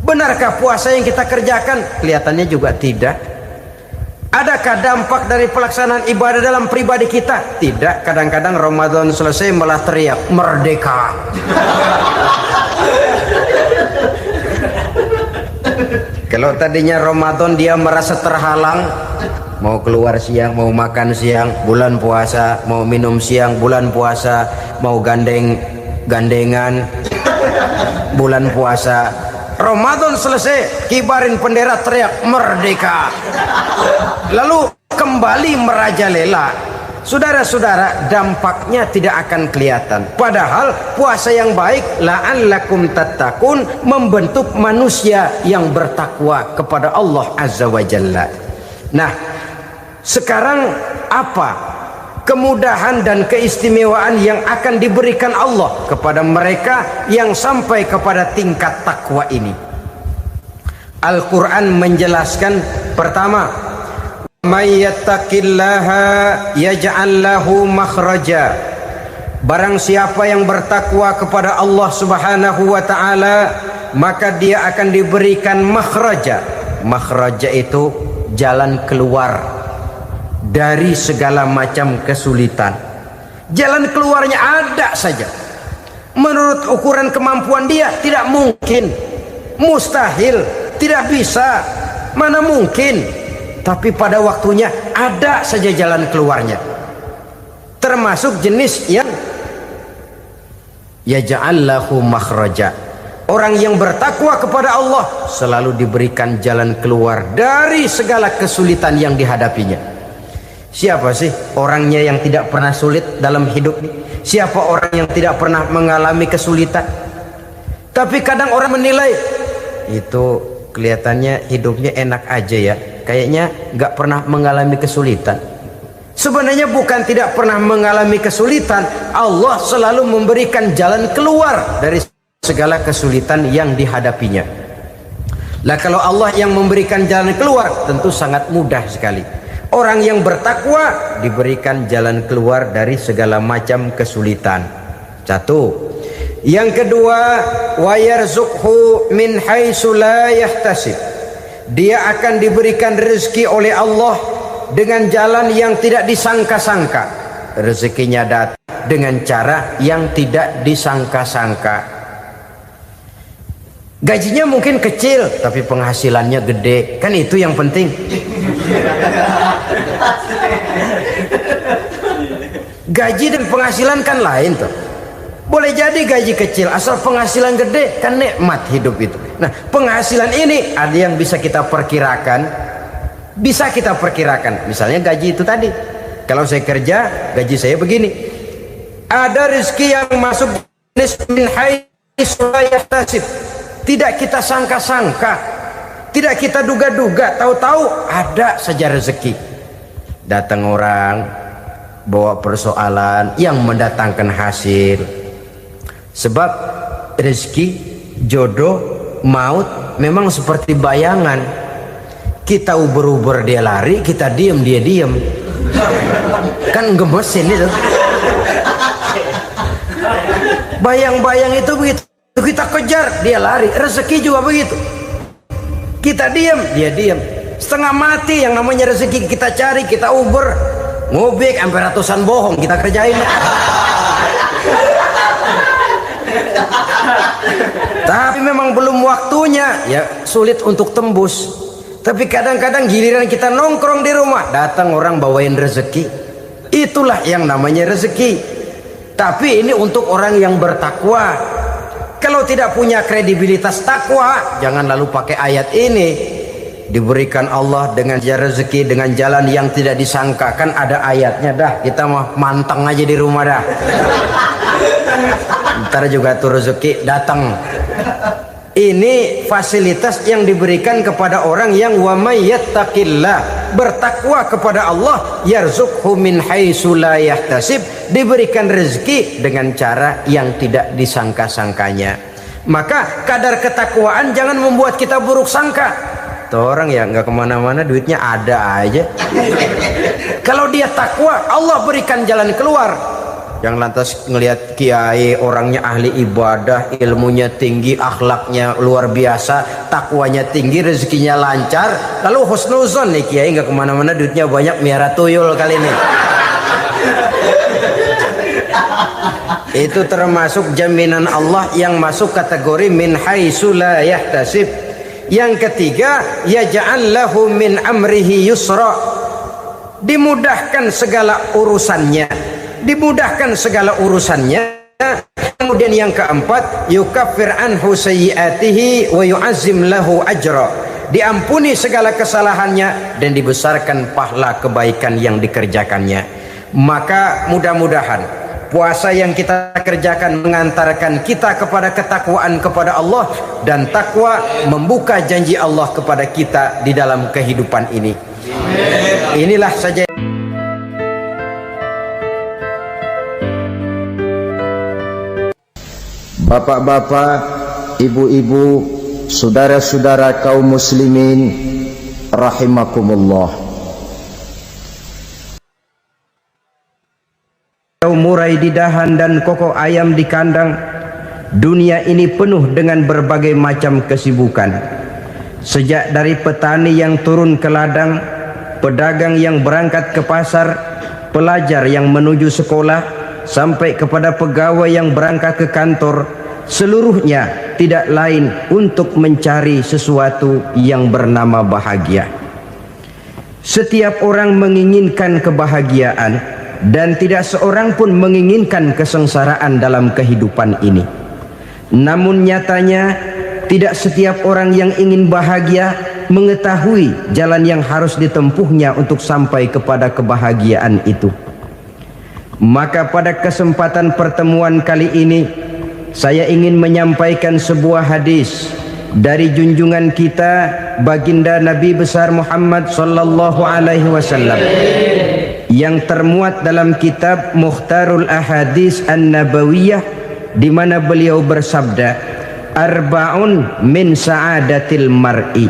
A: Benarkah puasa yang kita kerjakan? Kelihatannya juga tidak. Adakah dampak dari pelaksanaan ibadah dalam pribadi kita? Tidak. Kadang-kadang Ramadan selesai malah teriak merdeka. Kalau tadinya Ramadan dia merasa terhalang, mau keluar siang, mau makan siang, bulan puasa, mau minum siang, bulan puasa, mau gandengan, bulan puasa. Ramadan selesai, kibarin bendera, teriak merdeka. Lalu kembali merajalela. Saudara-saudara, dampaknya tidak akan kelihatan. Padahal puasa yang baik, la'allakum tattaqun, membentuk manusia yang bertakwa kepada Allah Azza wa Jalla. Nah, sekarang apa kemudahan dan keistimewaan yang akan diberikan Allah kepada mereka yang sampai kepada tingkat takwa ini? Al-Quran menjelaskan, pertama, may yattaqillaha yaj'al lahu makhraja. Barang siapa yang bertakwa kepada Allah Subhanahu wa taala, maka dia akan diberikan makhraja. Makhraja itu jalan keluar dari segala macam kesulitan. Jalan keluarnya ada saja. menurut ukuran kemampuan dia, tidak mungkin, mustahil, tidak bisa, mana mungkin. Tapi pada waktunya ada saja jalan keluarnya. Termasuk jenis yang yaj'al lahu makhraja. Orang yang bertakwa kepada Allah selalu diberikan jalan keluar dari segala kesulitan yang dihadapinya. Siapa sih orangnya yang tidak pernah sulit dalam hidup ini? Siapa orang yang tidak pernah mengalami kesulitan? Tapi kadang orang menilai, itu kelihatannya hidupnya enak aja ya, kayaknya nggak pernah mengalami kesulitan. Sebenarnya bukan tidak pernah mengalami kesulitan, Allah selalu memberikan jalan keluar dari segala kesulitan yang dihadapinya. Lah kalau Allah yang memberikan jalan keluar, tentu sangat mudah sekali. Orang yang bertakwa diberikan jalan keluar dari segala macam kesulitan. Satu. Yang kedua, wa yarzuqhu min haitsu la yahtasib. Dia akan diberikan rezeki oleh Allah dengan jalan yang tidak disangka-sangka. Rezekinya datang dengan cara yang tidak disangka-sangka. Gajinya mungkin kecil tapi penghasilannya gede, kan itu yang penting. Gaji dan penghasilan kan lain tuh. Boleh jadi gaji kecil asal penghasilan gede, kan nikmat hidup itu. Nah, penghasilan ini ada yang bisa kita perkirakan. Bisa kita perkirakan. Misalnya gaji itu tadi. Kalau saya kerja, gaji saya begini. Ada rezeki yang masuk min haitsu la yahtasib. Tidak kita sangka-sangka, tidak kita duga-duga, tahu-tahu ada saja rezeki. Datang orang bawa persoalan yang mendatangkan hasil. Sebab rezeki, jodoh, maut memang seperti bayangan. Kita uber-uber dia lari, kita diem dia diem. Kan gemesin itu. Bayang-bayang itu begitu. Kita kejar, dia lari. Rezeki juga begitu. Kita diam, dia diam. Setengah mati yang namanya rezeki kita cari, kita uber, ngobek sampai ratusan bohong kita kerjain. Tapi memang belum waktunya, ya sulit untuk tembus. Tapi kadang-kadang giliran kita nongkrong di rumah, datang orang bawain rezeki. Itulah yang namanya rezeki. Tapi ini untuk orang yang bertakwa. Kalau tidak punya kredibilitas takwa, jangan lalu pakai ayat ini. Diberikan Allah dengan rezeki dengan jalan yang tidak disangka. Kan ada ayatnya dah. Kita mah manteng aja di rumah dah. Ntar juga tuh rezeki datang. Ini fasilitas yang diberikan kepada orang yang wa may yattaqillah, bertakwa kepada Allah, yarzuqhu min haitsu la yahtasib, diberikan rezeki dengan cara yang tidak disangka-sangkanya. Maka kadar ketakwaan jangan membuat kita buruk sangka. Tuh orang ya nggak kemana-mana, duitnya ada aja. Kalau dia takwa, Allah berikan jalan keluar. Yang lantas ngelihat kiai orangnya ahli ibadah, ilmunya tinggi, akhlaknya luar biasa, takwanya tinggi, rezekinya lancar, lalu husnuzon nih kiai nggak kemana-mana, duitnya banyak, miara tuyul kali ini. Itu termasuk jaminan Allah yang masuk kategori min haitsu la yahtasib. Yang ketiga, yaj'al lahu min amrihi yusra, dimudahkan segala urusannya. Dimudahkan segala urusannya. Kemudian yang keempat, yukaffir anhu sayyiatihi wa yu'azzim lahu ajra, diampuni segala kesalahannya dan dibesarkan pahala kebaikan yang dikerjakannya. Maka mudah-mudahan puasa yang kita kerjakan mengantarkan kita kepada ketakwaan kepada Allah, dan takwa membuka janji Allah kepada kita di dalam kehidupan ini. Inilah saja.
B: Bapak-bapak, ibu-ibu, saudara-saudara kaum muslimin rahimakumullah.
A: Murai di dahan dan kokok ayam di kandang. Dunia ini penuh dengan berbagai macam kesibukan. Sejak dari petani yang turun ke ladang, pedagang yang berangkat ke pasar, pelajar yang menuju sekolah, sampai kepada pegawai yang berangkat ke kantor, seluruhnya tidak lain untuk mencari sesuatu yang bernama bahagia. Setiap orang menginginkan kebahagiaan, dan tidak seorang pun menginginkan kesengsaraan dalam kehidupan ini. Namun nyatanya tidak setiap orang yang ingin bahagia mengetahui jalan yang harus ditempuhnya untuk sampai kepada kebahagiaan itu. Maka pada kesempatan pertemuan kali ini, saya ingin menyampaikan sebuah hadis dari junjungan kita baginda Nabi besar Muhammad sallallahu alaihi wasallam yang termuat dalam kitab Mukhtarul Ahadits An-Nabawiyah, di mana beliau bersabda, arba'un min sa'adatil mar'i.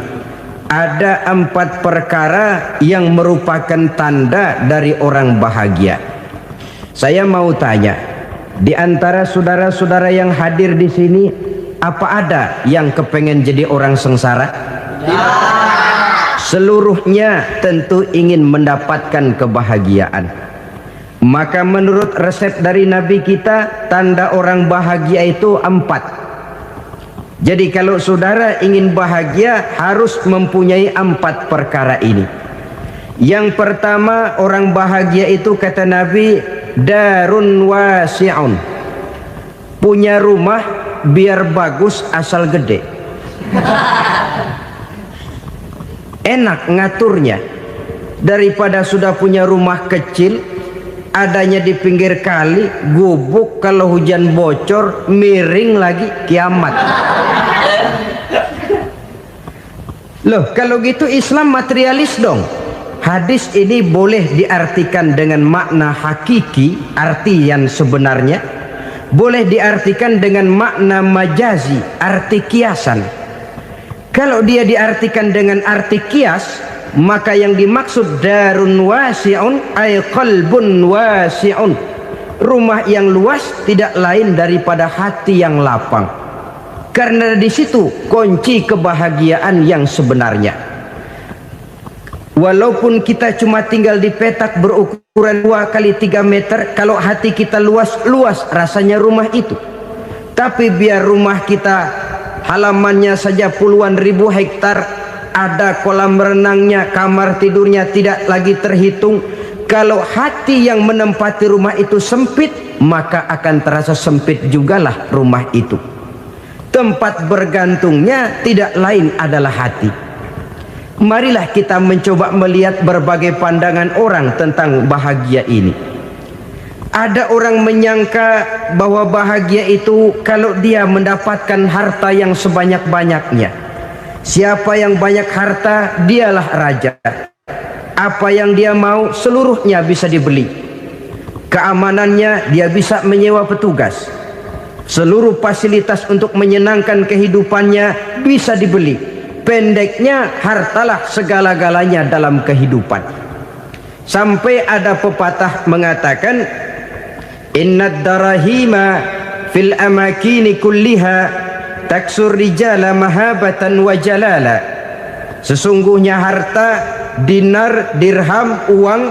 A: Ada 4 perkara yang merupakan tanda dari orang bahagia. Saya mau tanya, di antara saudara-saudara yang hadir di sini, apa ada yang kepengen jadi orang sengsara? Seluruhnya tentu ingin mendapatkan kebahagiaan. Maka menurut resep dari Nabi kita, tanda orang bahagia itu 4. Jadi kalau saudara ingin bahagia, harus mempunyai 4 perkara ini. Yang pertama, orang bahagia itu kata Nabi, darun wasi'un. Punya rumah biar bagus asal gede. Enak ngaturnya, daripada sudah punya rumah kecil, adanya di pinggir kali, gubuk, kalau hujan bocor, miring lagi, kiamat. Loh, kalau gitu Islam materialis dong. Hadis ini boleh diartikan dengan makna hakiki, arti yang sebenarnya. Boleh diartikan dengan makna majazi, arti kiasan. Kalau dia diartikan dengan arti kias, maka yang dimaksud darun wasi'un ay qalbun wasi'un. Rumah yang luas tidak lain daripada hati yang lapang. Karena di situ kunci kebahagiaan yang sebenarnya. Walaupun kita cuma tinggal di petak berukuran 2 kali 3 meter, kalau hati kita luas-luas rasanya rumah itu. Tapi biar rumah kita halamannya saja puluhan ribu hektar, ada kolam renangnya, kamar tidurnya tidak lagi terhitung. Kalau hati yang menempati rumah itu sempit, maka akan terasa sempit jugalah rumah itu. Tempat bergantungnya tidak lain adalah hati. Marilah kita mencoba melihat berbagai pandangan orang tentang bahagia ini. Ada orang menyangka bahwa bahagia itu kalau dia mendapatkan harta yang sebanyak-banyaknya. Siapa yang banyak harta, dialah raja. Apa yang dia mau, seluruhnya bisa dibeli. Keamanannya, dia bisa menyewa petugas. Seluruh fasilitas untuk menyenangkan kehidupannya bisa dibeli. Pendeknya, hartalah segala-galanya dalam kehidupan. Sampai ada pepatah mengatakan, innad darahima fil amakini kulliha taksur rijala mahabatan wa jalala. Sesungguhnya harta, dinar, dirham, uang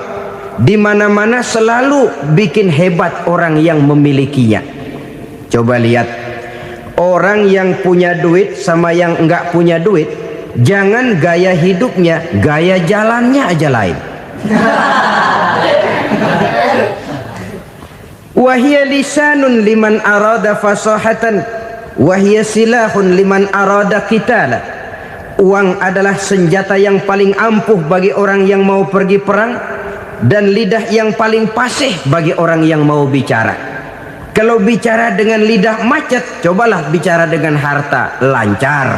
A: di mana-mana selalu bikin hebat orang yang memilikinya. Coba lihat, orang yang punya duit sama yang enggak punya duit, jangan gaya hidupnya, gaya jalannya aja lain. Wahia lisanun liman arada fasahatan, wahia silahun liman arada qitala. Uang adalah senjata yang paling ampuh bagi orang yang mau pergi perang, dan lidah yang paling fasih bagi orang yang mau bicara. Kalau bicara dengan lidah macet, cobalah bicara dengan harta, lancar.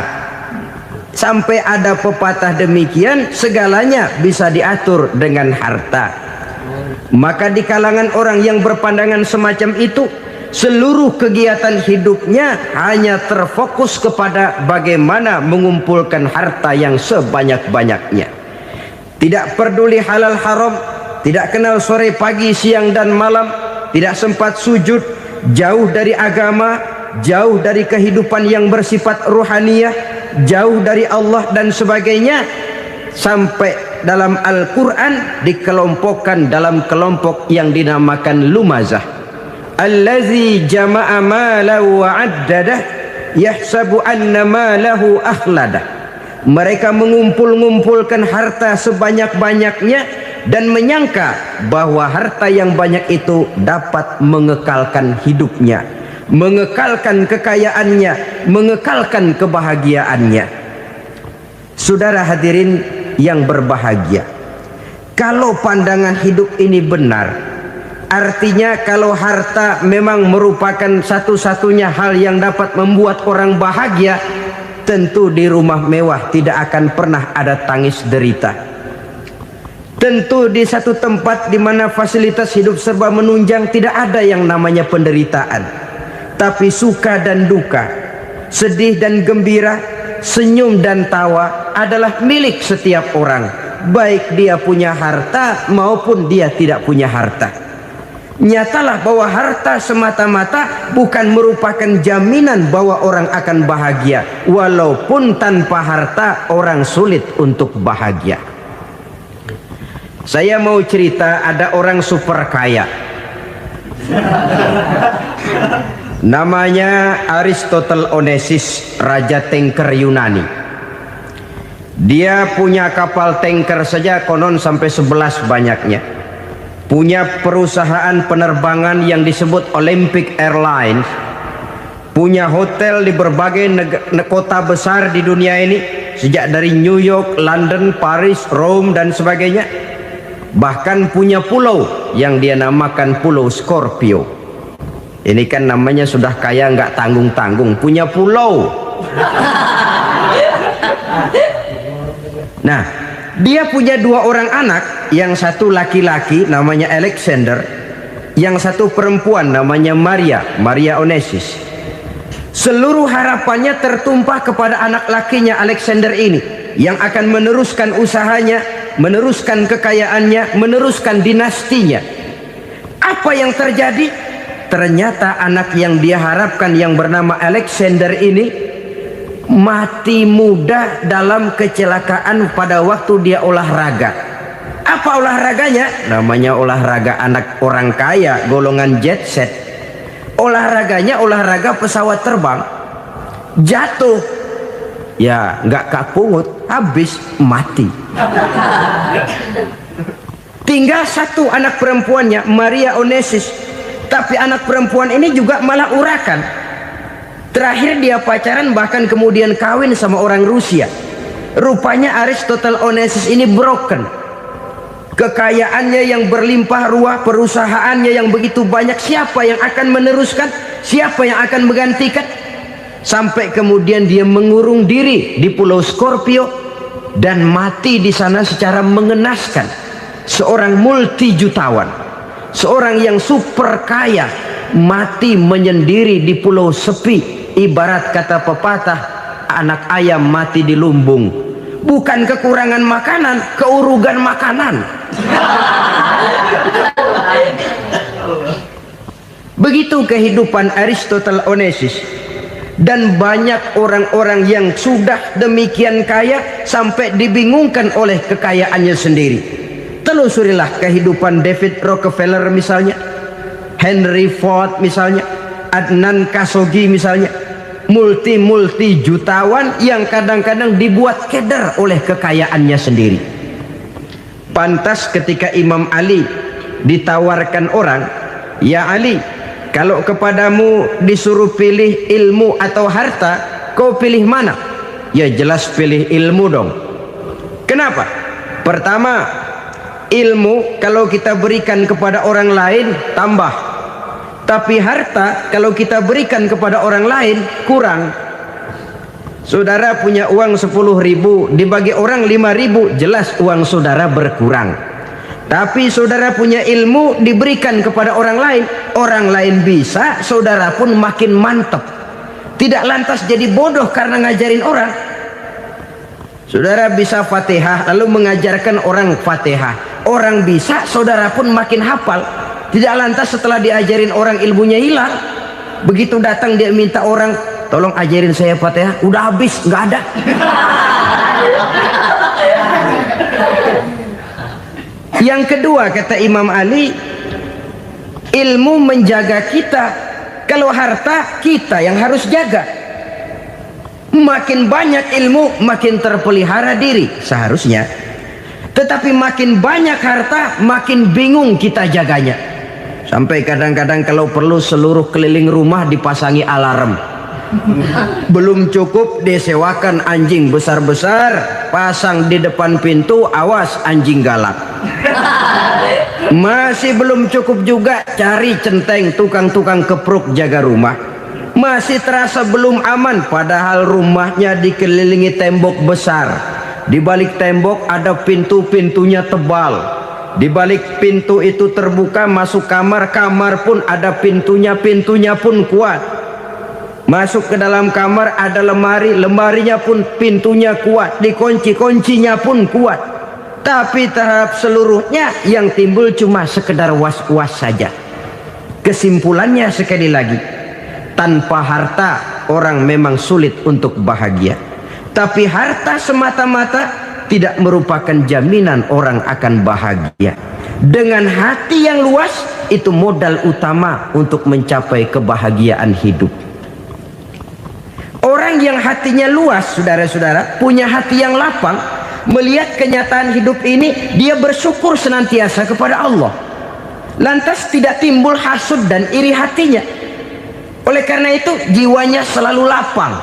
A: Sampai ada pepatah demikian, segalanya bisa diatur dengan harta. Maka di kalangan orang yang berpandangan semacam itu, seluruh kegiatan hidupnya hanya terfokus kepada bagaimana mengumpulkan harta yang sebanyak-banyaknya. Tidak peduli halal haram, tidak kenal sore pagi siang dan malam, tidak sempat sujud, jauh dari agama, jauh dari kehidupan yang bersifat ruhaniyah, jauh dari Allah dan sebagainya. Sampai dalam Al-Quran dikelompokkan dalam kelompok yang dinamakan lumazah. allazi jama'a malahu wa 'addadah yahsabu anna malahu akhladah. Mereka mengumpul-ngumpulkan harta sebanyak-banyaknya dan menyangka bahwa harta yang banyak itu dapat mengekalkan hidupnya, mengekalkan kekayaannya, mengekalkan kebahagiaannya. Saudara hadirin yang berbahagia, kalau pandangan hidup ini benar, artinya kalau harta memang merupakan satu-satunya hal yang dapat membuat orang bahagia, tentu di rumah mewah tidak akan pernah ada tangis derita. Tentu di satu tempat di mana fasilitas hidup serba menunjang tidak ada yang namanya penderitaan. Tapi suka dan duka, sedih dan gembira, senyum dan tawa adalah milik setiap orang, baik dia punya harta maupun dia tidak punya harta. Nyatalah bahwa harta semata-mata bukan merupakan jaminan bahwa orang akan bahagia, walaupun tanpa harta orang sulit untuk bahagia. Saya mau cerita, ada orang super kaya, namanya Aristotle Onesius, raja tanker Yunani. Dia punya kapal tanker saja konon sampai 11 banyaknya. Punya perusahaan penerbangan yang disebut Olympic Airlines. Punya hotel di berbagai kota besar di dunia ini, sejak dari New York, London, Paris, Rome dan sebagainya. Bahkan punya pulau yang dia namakan Pulau Scorpio. Ini kan namanya sudah kaya nggak tanggung-tanggung, punya pulau. Nah, dia punya 2 orang anak, yang satu laki-laki namanya Alexander, yang satu perempuan namanya Maria Onesius. Seluruh harapannya tertumpah kepada anak lakinya Alexander ini, yang akan meneruskan usahanya, meneruskan kekayaannya, meneruskan dinastinya. Apa yang terjadi? Ternyata anak yang dia harapkan yang bernama Alexander ini mati muda dalam kecelakaan pada waktu dia olahraga. Apa olahraganya? Namanya olahraga anak orang kaya, golongan jet set. Olahraganya olahraga pesawat terbang. Jatuh, ya nggak kapungut, habis mati. Tinggal satu anak perempuannya, Maria Onesius. Tapi anak perempuan ini juga malah urakan. Terakhir dia pacaran, bahkan kemudian kawin sama orang Rusia. Rupanya Aristotle Onesius ini broken. Kekayaannya yang berlimpah ruah, perusahaannya yang begitu banyak, siapa yang akan meneruskan? Siapa yang akan menggantikan? Sampai kemudian dia mengurung diri di Pulau Scorpio dan mati di sana secara mengenaskan. Seorang multi jutawan, seorang yang super kaya, mati menyendiri di pulau sepi. Ibarat kata pepatah, anak ayam mati di lumbung. Bukan kekurangan makanan, keurugan makanan. Begitu kehidupan Aristotle Onesius. Dan banyak orang-orang yang sudah demikian kaya sampai dibingungkan oleh kekayaannya sendiri. Telusurilah kehidupan David Rockefeller misalnya, Henry Ford misalnya, Adnan Khashoggi misalnya. Multi jutawan yang kadang-kadang dibuat keder oleh kekayaannya sendiri. Pantas ketika Imam Ali ditawarkan orang, "Ya Ali, kalau kepadamu disuruh pilih ilmu atau harta, kau pilih mana?" Ya jelas pilih ilmu dong. Kenapa? Pertama, ilmu kalau kita berikan kepada orang lain tambah. Tapi harta kalau kita berikan kepada orang lain kurang. Saudara punya uang 10.000, dibagi orang 5.000, jelas uang saudara berkurang. Tapi saudara punya ilmu, diberikan kepada orang lain bisa, saudara pun makin mantap. Tidak lantas jadi bodoh karena ngajarin orang. Saudara bisa Fatihah lalu mengajarkan orang Fatihah, orang bisa, saudara pun makin hafal. Tidak lantas setelah diajarin orang ilmunya hilang. Begitu datang dia minta orang, "Tolong ajarin saya Fatihah," udah habis, nggak ada. Yang kedua kata Imam Ali, ilmu menjaga kita. Kalau harta, kita yang harus jaga. Makin banyak ilmu, makin terpelihara diri seharusnya. Tetapi makin banyak harta, makin bingung kita jaganya. Sampai kadang-kadang kalau perlu seluruh keliling rumah dipasangi alarm. Belum cukup disewakan anjing besar-besar, pasang di depan pintu, awas anjing galak. Masih belum cukup juga, cari centeng tukang-tukang kepruk jaga rumah. Masih terasa belum aman, padahal rumahnya dikelilingi tembok besar. Di balik tembok ada pintu-pintunya tebal. Di balik pintu itu terbuka masuk kamar, kamar pun ada pintunya, pintunya pun kuat. Masuk ke dalam kamar ada lemari, lemarinya pun pintunya kuat, dikunci, kuncinya pun kuat. Tapi terhadap seluruhnya yang timbul cuma sekedar was-was saja. Kesimpulannya sekali lagi, tanpa harta orang memang sulit untuk bahagia. Tapi harta semata-mata tidak merupakan jaminan orang akan bahagia. Dengan hati yang luas, itu modal utama untuk mencapai kebahagiaan hidup. Orang yang hatinya luas, saudara-saudara, punya hati yang lapang, melihat kenyataan hidup ini, dia bersyukur senantiasa kepada Allah. Lantas tidak timbul hasud dan iri hatinya. Oleh karena itu jiwanya selalu lapang.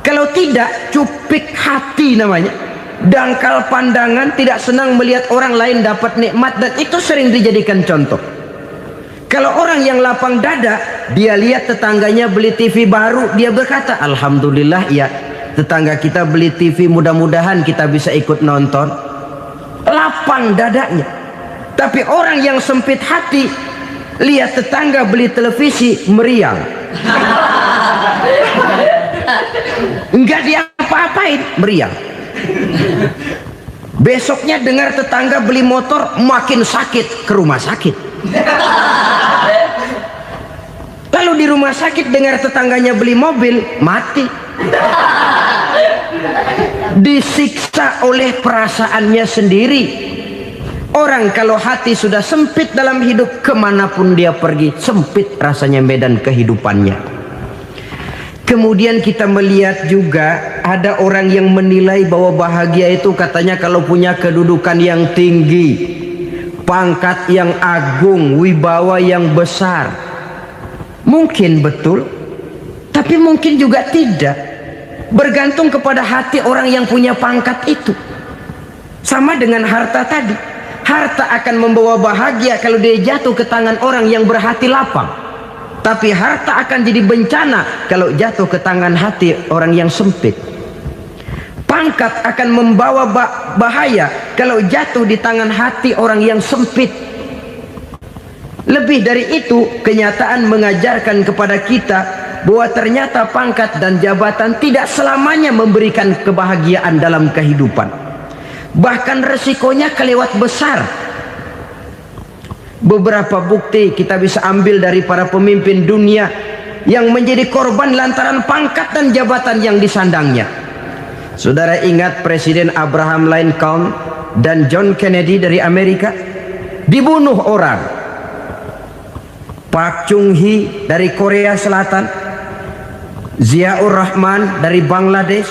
A: Kalau tidak, cupik hati namanya, dangkal pandangan, tidak senang melihat orang lain dapat nikmat, dan itu sering dijadikan contoh. Kalau orang yang lapang dada, dia lihat tetangganya beli TV baru, dia berkata, alhamdulillah ya, tetangga kita beli TV, mudah-mudahan kita bisa ikut nonton. Lapang dadanya. Tapi orang yang sempit hati, lihat tetangga beli televisi, meriang. Enggak diapa-apain, meriang. Besoknya dengar tetangga beli motor, makin sakit, ke rumah sakit. Lalu di rumah sakit dengar tetangganya beli mobil, mati. Disiksa oleh perasaannya sendiri. Orang kalau hati sudah sempit dalam hidup, kemanapun dia pergi, sempit rasanya medan kehidupannya. Kemudian kita melihat juga ada orang yang menilai bahwa bahagia itu katanya kalau punya kedudukan yang tinggi, pangkat yang agung, wibawa yang besar. Mungkin betul, tapi mungkin juga tidak. Bergantung kepada hati orang yang punya pangkat itu. Sama dengan harta tadi. Harta akan membawa bahagia kalau dia jatuh ke tangan orang yang berhati lapang. Tapi harta akan jadi bencana kalau jatuh ke tangan hati orang yang sempit. Pangkat akan membawa bahaya kalau jatuh di tangan hati orang yang sempit. Lebih dari itu, kenyataan mengajarkan kepada kita bahwa ternyata pangkat dan jabatan tidak selamanya memberikan kebahagiaan dalam kehidupan. Bahkan resikonya kelewat besar. Beberapa bukti kita bisa ambil dari para pemimpin dunia yang menjadi korban lantaran pangkat dan jabatan yang disandangnya. Saudara ingat Presiden Abraham Lincoln dan John Kennedy dari Amerika? Dibunuh orang. Park Chung-hee dari Korea Selatan, Ziaur Rahman dari Bangladesh,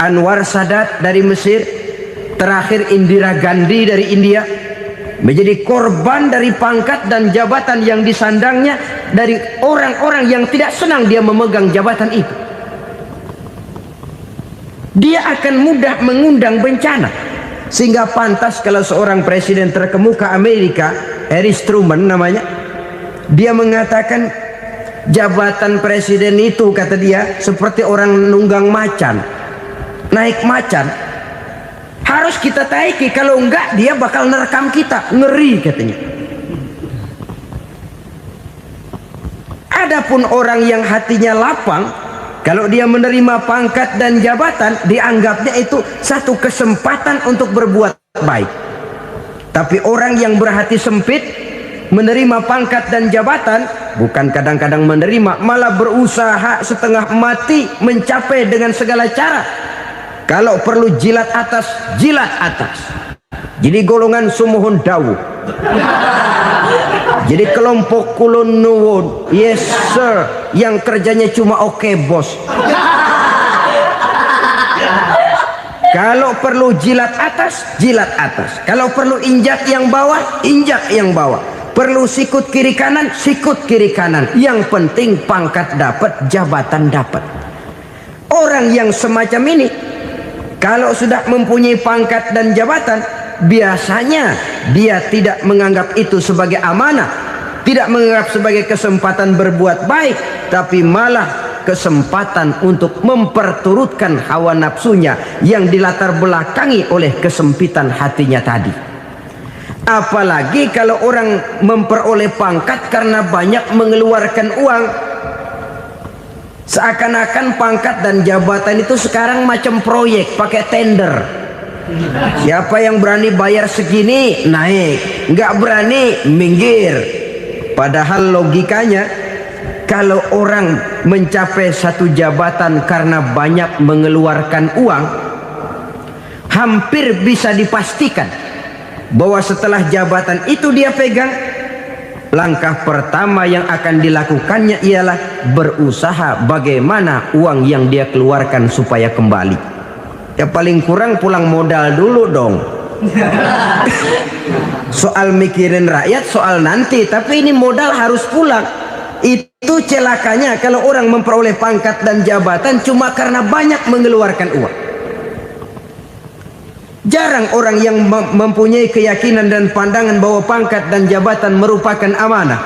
A: Anwar Sadat dari Mesir, terakhir Indira Gandhi dari India, menjadi korban dari pangkat dan jabatan yang disandangnya dari orang-orang yang tidak senang dia memegang jabatan itu. Dia akan mudah mengundang bencana, sehingga pantas kalau seorang presiden terkemuka Amerika, Harry Truman namanya, dia mengatakan jabatan presiden itu, kata dia, seperti orang nunggang macan, naik macan, harus kita taiki, kalau enggak dia bakal nerekam kita, ngeri katanya. Adapun orang yang hatinya lapang, kalau dia menerima pangkat dan jabatan, dianggapnya itu satu kesempatan untuk berbuat baik. Tapi orang yang berhati sempit, menerima pangkat dan jabatan, bukan kadang-kadang menerima, malah berusaha setengah mati mencapai dengan segala cara. Kalau perlu jilat atas, jilat atas. Jadi golongan sumuhun dawuh. Jadi kelompok kulon nuwun, yes sir, yang kerjanya cuma oke bos. Kalau perlu jilat atas, jilat atas. Kalau perlu injak yang bawah, injak yang bawah. Perlu sikut kiri kanan, sikut kiri kanan. Yang penting pangkat dapat, jabatan dapat. Orang yang semacam ini, kalau sudah mempunyai pangkat dan jabatan, biasanya dia tidak menganggap itu sebagai amanah, tidak menganggap sebagai kesempatan berbuat baik, tapi malah kesempatan untuk memperturutkan hawa nafsunya yang dilatar belakangi oleh kesempitan hatinya tadi. Apalagi kalau orang memperoleh pangkat karena banyak mengeluarkan uang, seakan-akan pangkat dan jabatan itu sekarang macam proyek pakai tender. Siapa yang berani bayar segini naik, nggak berani minggir. Padahal logikanya, kalau orang mencapai satu jabatan karena banyak mengeluarkan uang, hampir bisa dipastikan bahwa setelah jabatan itu dia pegang, langkah pertama yang akan dilakukannya ialah berusaha bagaimana uang yang dia keluarkan supaya kembali. Ya paling kurang pulang modal dulu dong. Soal mikirin rakyat soal nanti, tapi ini modal harus pulang. Itu celakanya kalau orang memperoleh pangkat dan jabatan cuma karena banyak mengeluarkan uang. Jarang orang yang mempunyai keyakinan dan pandangan bahwa pangkat dan jabatan merupakan amanah.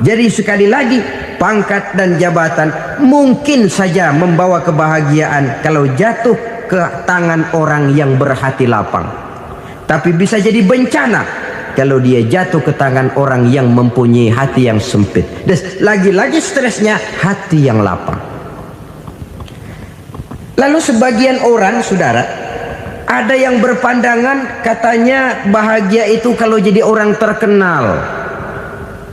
A: Jadi sekali lagi, pangkat dan jabatan mungkin saja membawa kebahagiaan kalau jatuh ke tangan orang yang berhati lapang. Tapi bisa jadi bencana kalau dia jatuh ke tangan orang yang mempunyai hati yang sempit. Dan lagi-lagi stresnya hati yang lapang. Lalu sebagian orang, saudara, ada yang berpandangan katanya bahagia itu kalau jadi orang terkenal,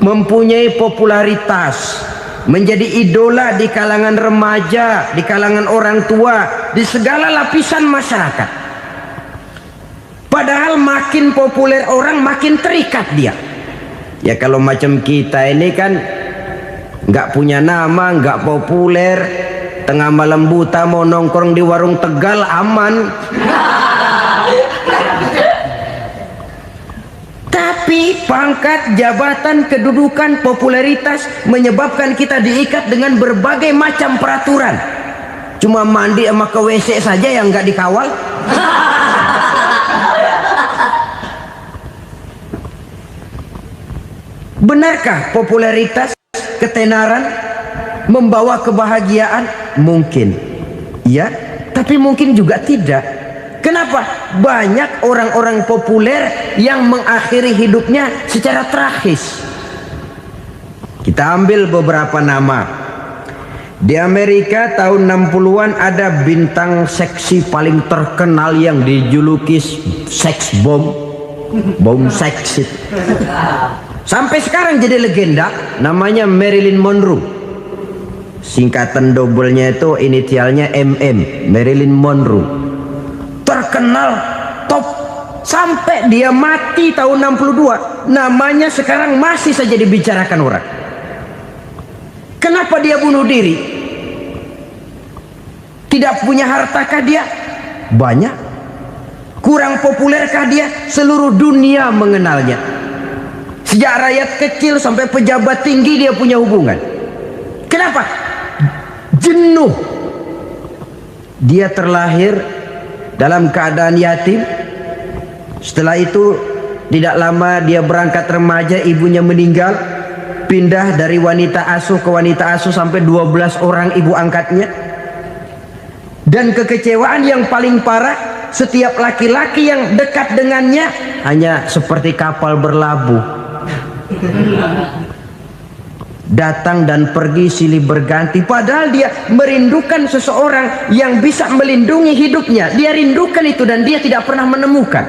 A: mempunyai popularitas, menjadi idola di kalangan remaja, di kalangan orang tua, di segala lapisan masyarakat. Padahal makin populer orang makin terikat dia. Ya kalau macam kita ini kan nggak punya nama, nggak populer, tengah malam buta mau nongkrong di warung Tegal aman. Tapi pangkat, jabatan, kedudukan, popularitas menyebabkan kita diikat dengan berbagai macam peraturan. Cuma mandi sama ke WC saja yang nggak dikawal. Benarkah popularitas, ketenaran membawa kebahagiaan? Mungkin. Ya, tapi mungkin juga tidak. Kenapa? Banyak orang-orang populer yang mengakhiri hidupnya secara tragis. Kita ambil beberapa nama. Di Amerika tahun 60-an ada bintang seksi paling terkenal yang dijuluki sex bomb. Bom seks. Sampai sekarang jadi legenda, namanya Marilyn Monroe. Singkatan dobelnya itu inisialnya MM, Marilyn Monroe. Terkenal, top, sampai dia mati tahun 62. Namanya sekarang masih saja dibicarakan orang. Kenapa dia bunuh diri? Tidak punya hartakah dia? Banyak. Kurang populerkah dia? Seluruh dunia mengenalnya. Sejak rakyat kecil sampai pejabat tinggi dia punya hubungan. Kenapa? Jenuh. Dia terlahir dalam keadaan yatim. Setelah itu tidak lama dia berangkat remaja, ibunya meninggal. Pindah dari wanita asuh ke wanita asuh sampai 12 orang ibu angkatnya. Dan kekecewaan yang paling parah, setiap laki-laki yang dekat dengannya hanya seperti kapal berlabuh. Datang dan pergi silih berganti, padahal dia merindukan seseorang yang bisa melindungi hidupnya. Dia rindukan itu dan dia tidak pernah menemukan.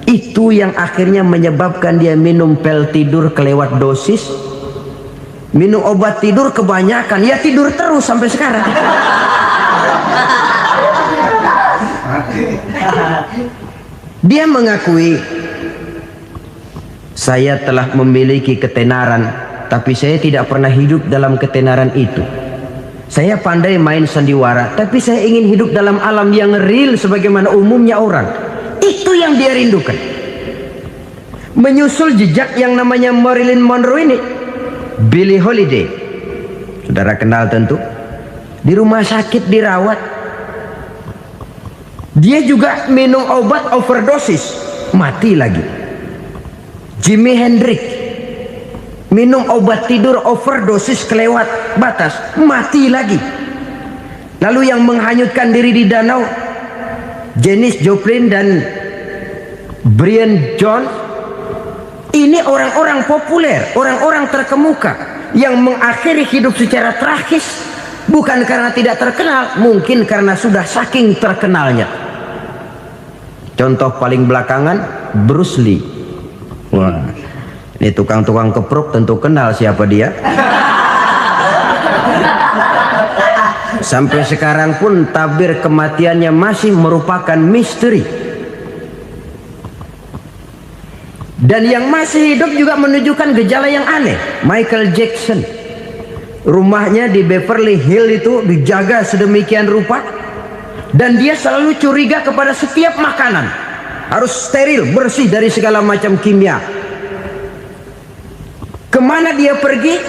A: Itu yang akhirnya menyebabkan dia minum pil tidur kelewat dosis, minum obat tidur kebanyakan, ya tidur terus sampai sekarang. Dia mengakui Saya telah memiliki ketenaran, tapi saya tidak pernah hidup dalam ketenaran itu. Saya pandai main sandiwara, tapi saya ingin hidup dalam alam yang real sebagaimana umumnya orang. Itu yang dia rindukan. Menyusul jejak yang namanya Marilyn Monroe ini, Billie Holiday, saudara kenal tentu, di rumah sakit dirawat. Dia juga minum obat overdosis, mati lagi. Jimi Hendrix minum obat tidur overdosis kelewat batas, mati lagi. Lalu yang menghanyutkan diri di danau, Janis Joplin dan Brian Jones. Ini orang-orang populer, orang-orang terkemuka yang mengakhiri hidup secara tragis, bukan karena tidak terkenal, mungkin karena sudah saking terkenalnya. Contoh paling belakangan, Bruce Lee. Wah, ini tukang-tukang keprok tentu kenal siapa dia. Sampai sekarang pun tabir kematiannya masih merupakan misteri. Dan yang masih hidup juga menunjukkan gejala yang aneh. Michael Jackson, rumahnya di Beverly Hills itu dijaga sedemikian rupa, dan dia selalu curiga kepada setiap makanan harus steril, bersih dari segala macam kimia. Kemana dia pergi,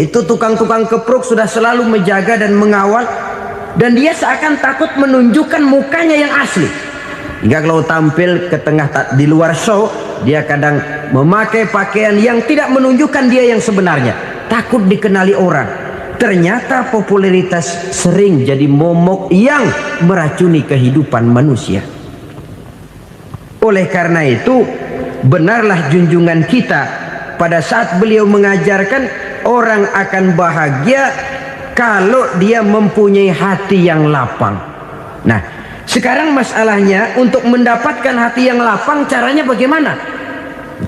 A: itu tukang-tukang keprok sudah selalu menjaga dan mengawal, dan dia seakan takut menunjukkan mukanya yang asli. Hingga kalau tampil ke tengah di luar show, dia kadang memakai pakaian yang tidak menunjukkan dia yang sebenarnya, takut dikenali orang. Ternyata popularitas sering jadi momok yang meracuni kehidupan manusia. Oleh karena itu, benarlah junjungan kita pada saat beliau mengajarkan orang akan bahagia kalau dia mempunyai hati yang lapang. Nah, sekarang masalahnya untuk mendapatkan hati yang lapang, caranya bagaimana?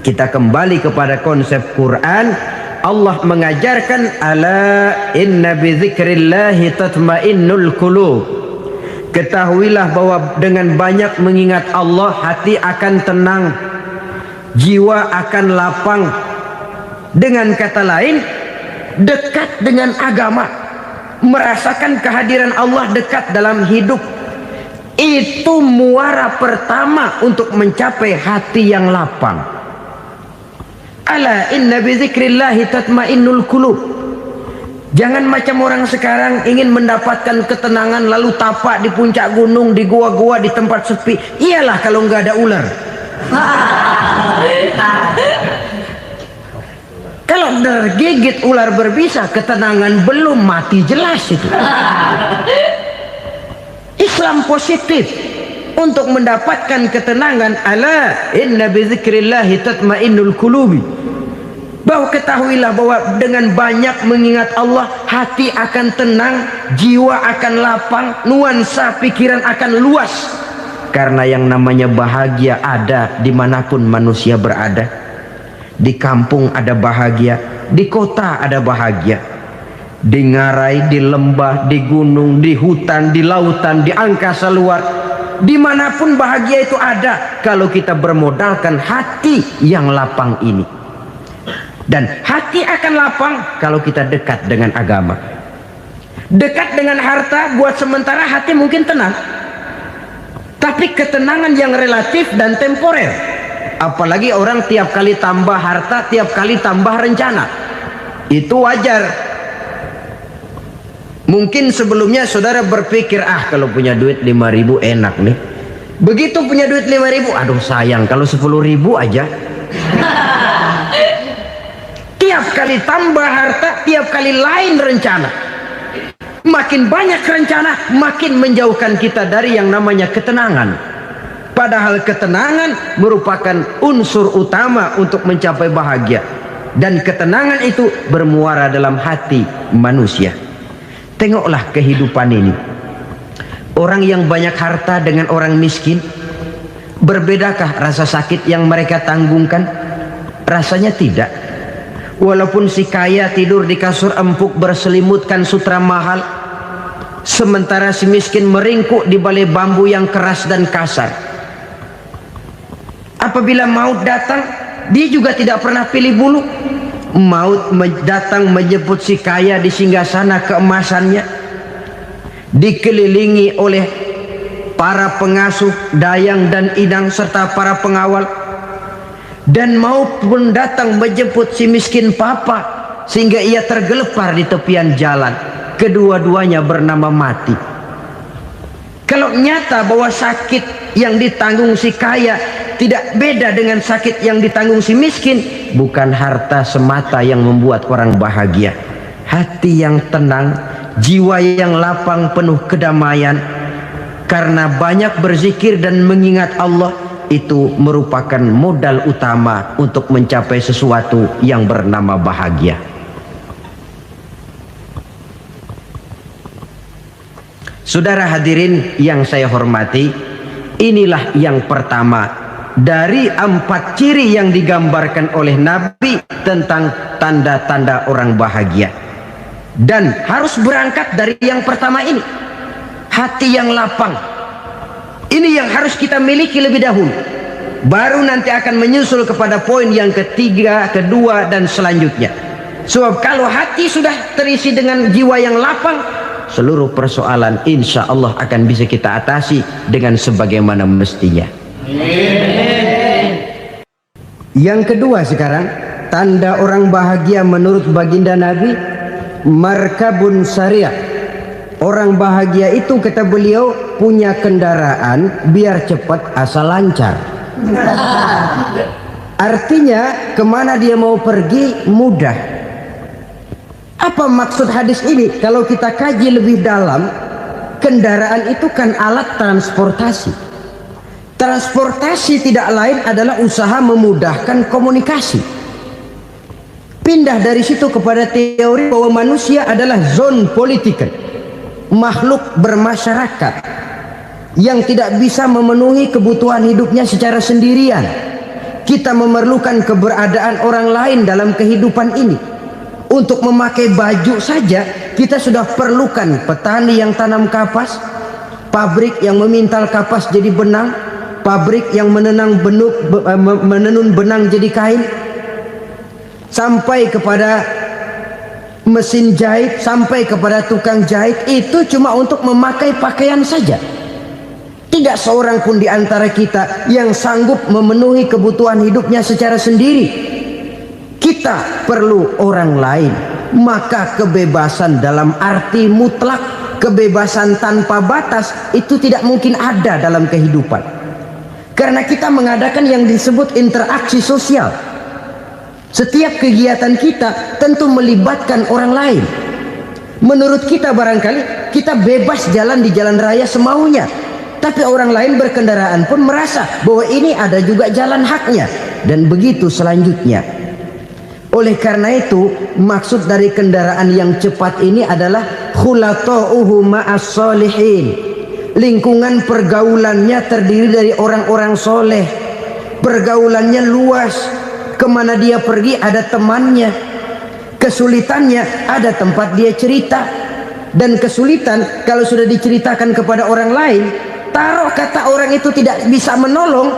A: Kita kembali kepada konsep Quran. Allah mengajarkan, ala inna bidzikrillahi tatmainnul qulub. Ketahuilah bahwa dengan banyak mengingat Allah, hati akan tenang, jiwa akan lapang. Dengan kata lain, dekat dengan agama, merasakan kehadiran Allah dekat dalam hidup. Itu muara pertama untuk mencapai hati yang lapang. Ala inna bizikrillahi tatmainnul qulub. Jangan macam orang sekarang ingin mendapatkan ketenangan lalu tapak di puncak gunung, di gua-gua, di tempat sepi. Iyalah kalau nggak ada ular. Kalau tergigit ular berbisa, ketenangan belum, mati jelas itu. Islam positif untuk mendapatkan ketenangan. Ala inna bizikrillahi tatmainnul qulubi. Bahwa ketahuilah bahwa dengan banyak mengingat Allah, hati akan tenang, jiwa akan lapang, nuansa pikiran akan luas. Karena yang namanya bahagia ada dimanapun manusia berada. Di kampung ada bahagia, di kota ada bahagia, di ngarai, di lembah, di gunung, di hutan, di lautan, di angkasa luar, dimanapun bahagia itu ada kalau kita bermodalkan hati yang lapang ini. Dan hati akan lapang kalau kita dekat dengan agama. Dekat dengan harta buat sementara hati mungkin tenang, tapi ketenangan yang relatif dan temporer. Apalagi orang tiap kali tambah harta, tiap kali tambah rencana. Itu wajar. Mungkin sebelumnya saudara berpikir, kalau punya duit 5.000 enak nih. Begitu punya duit 5.000, aduh sayang kalau 10.000 aja. Tiap kali tambah harta, tiap kali lain rencana. Makin banyak rencana, makin menjauhkan kita dari yang namanya ketenangan. Padahal ketenangan merupakan unsur utama untuk mencapai bahagia. Dan ketenangan itu bermuara dalam hati manusia. Tengoklah kehidupan ini. Orang yang banyak harta dengan orang miskin, berbedakah rasa sakit yang mereka tanggungkan? Rasanya tidak. Walaupun si kaya tidur di kasur empuk berselimutkan sutra mahal, sementara si miskin meringkuk di balai bambu yang keras dan kasar. Apabila maut datang, dia juga tidak pernah pilih bulu. Maut datang menjemput si kaya di singgasana keemasannya, dikelilingi oleh para pengasuh, dayang dan idang serta para pengawal. Dan maupun datang menjemput si miskin papa sehingga ia tergelepar di tepian jalan. Kedua-duanya bernama mati. Kalau nyata bahwa sakit yang ditanggung si kaya tidak beda dengan sakit yang ditanggung si miskin, bukan harta semata yang membuat orang bahagia. Hati yang tenang, jiwa yang lapang penuh kedamaian karena banyak berzikir dan mengingat Allah, itu merupakan modal utama untuk mencapai sesuatu yang bernama bahagia. Saudara hadirin yang saya hormati, inilah yang pertama dari 4 ciri yang digambarkan oleh Nabi tentang tanda-tanda orang bahagia. Dan harus berangkat dari yang pertama ini, hati yang lapang. Ini yang harus kita miliki lebih dahulu, baru nanti akan menyusul kepada poin yang ketiga, kedua dan selanjutnya. Sebab kalau hati sudah terisi dengan jiwa yang lapang, seluruh persoalan insya Allah akan bisa kita atasi dengan sebagaimana mestinya. Yang kedua sekarang, tanda orang bahagia menurut baginda Nabi, markabun syariah. Orang bahagia itu, kata beliau, punya kendaraan biar cepat asal lancar. Artinya kemana dia mau pergi mudah. Apa maksud hadis ini? Kalau kita kaji lebih dalam, kendaraan itu kan alat transportasi. Transportasi tidak lain adalah usaha memudahkan komunikasi. Pindah dari situ kepada teori bahwa manusia adalah zon political, makhluk bermasyarakat yang tidak bisa memenuhi kebutuhan hidupnya secara sendirian. Kita memerlukan keberadaan orang lain dalam kehidupan ini. Untuk memakai baju saja kita sudah perlukan petani yang tanam kapas, pabrik yang memintal kapas jadi benang, pabrik yang menenun benang jadi kain, sampai kepada mesin jahit, sampai kepada tukang jahit. Itu cuma untuk memakai pakaian saja. Tidak seorang pun di antara kita yang sanggup memenuhi kebutuhan hidupnya secara sendiri. Kita perlu orang lain. Maka kebebasan dalam arti mutlak, kebebasan tanpa batas, itu tidak mungkin ada dalam kehidupan. Karena kita mengadakan yang disebut interaksi sosial. Setiap kegiatan kita tentu melibatkan orang lain. Menurut kita barangkali kita bebas jalan di jalan raya semaunya, tapi orang lain berkendaraan pun merasa bahwa ini ada juga jalan haknya, dan begitu selanjutnya. Oleh karena itu, maksud dari kendaraan yang cepat ini adalah khulata'uhu ma'as solihin. Lingkungan pergaulannya terdiri dari orang-orang soleh. Pergaulannya luas. Kemana dia pergi ada temannya. Kesulitannya ada tempat dia cerita. Dan kesulitan kalau sudah diceritakan kepada orang lain, taruh kata orang itu tidak bisa menolong,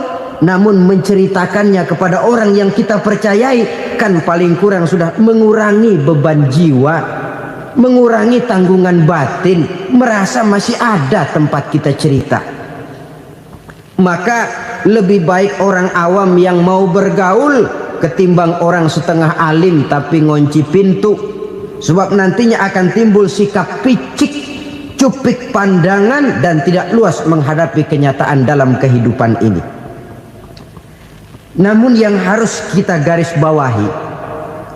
A: namun menceritakannya kepada orang yang kita percayai, kan paling kurang sudah mengurangi beban jiwa, mengurangi tanggungan batin, merasa masih ada tempat kita cerita. Maka lebih baik orang awam yang mau bergaul ketimbang orang setengah alim tapi ngunci pintu. Sebab nantinya akan timbul sikap picik, cupik pandangan, dan tidak luas menghadapi kenyataan dalam kehidupan ini. Namun yang harus kita garis bawahi,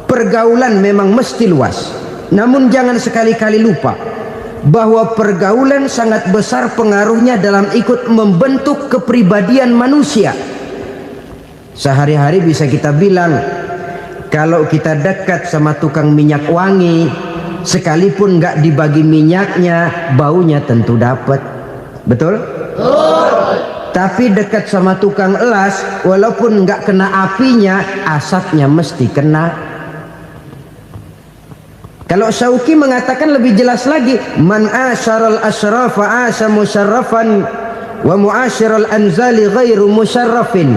A: pergaulan memang mesti luas. Namun jangan sekali-kali lupa bahwa pergaulan sangat besar pengaruhnya dalam ikut membentuk kepribadian manusia. Sehari-hari bisa kita bilang, kalau kita dekat sama tukang minyak wangi, sekalipun nggak dibagi minyaknya, baunya tentu dapat. Betul? Tapi dekat sama tukang elas, walaupun nggak kena apinya, asapnya mesti kena. Kalau Syauqi mengatakan lebih jelas lagi, man asyaral asrafa asa musyarrafan wa muasyiral anzali ghairu musyarrafin.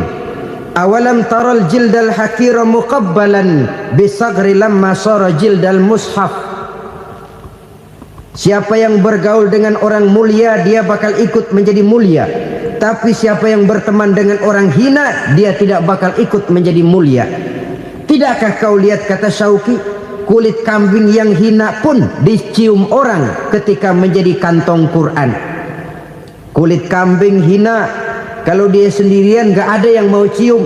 A: awalam taral jildal hakira muqabbalan bisagri lamma sara jildal mushaf. Siapa yang bergaul dengan orang mulia, dia bakal ikut menjadi mulia. Tapi siapa yang berteman dengan orang hina, dia tidak bakal ikut menjadi mulia. Tidakkah kau lihat, kata Syauqi, kulit kambing yang hina pun dicium orang ketika menjadi kantong Quran. Kulit kambing hina, kalau dia sendirian gak ada yang mau cium.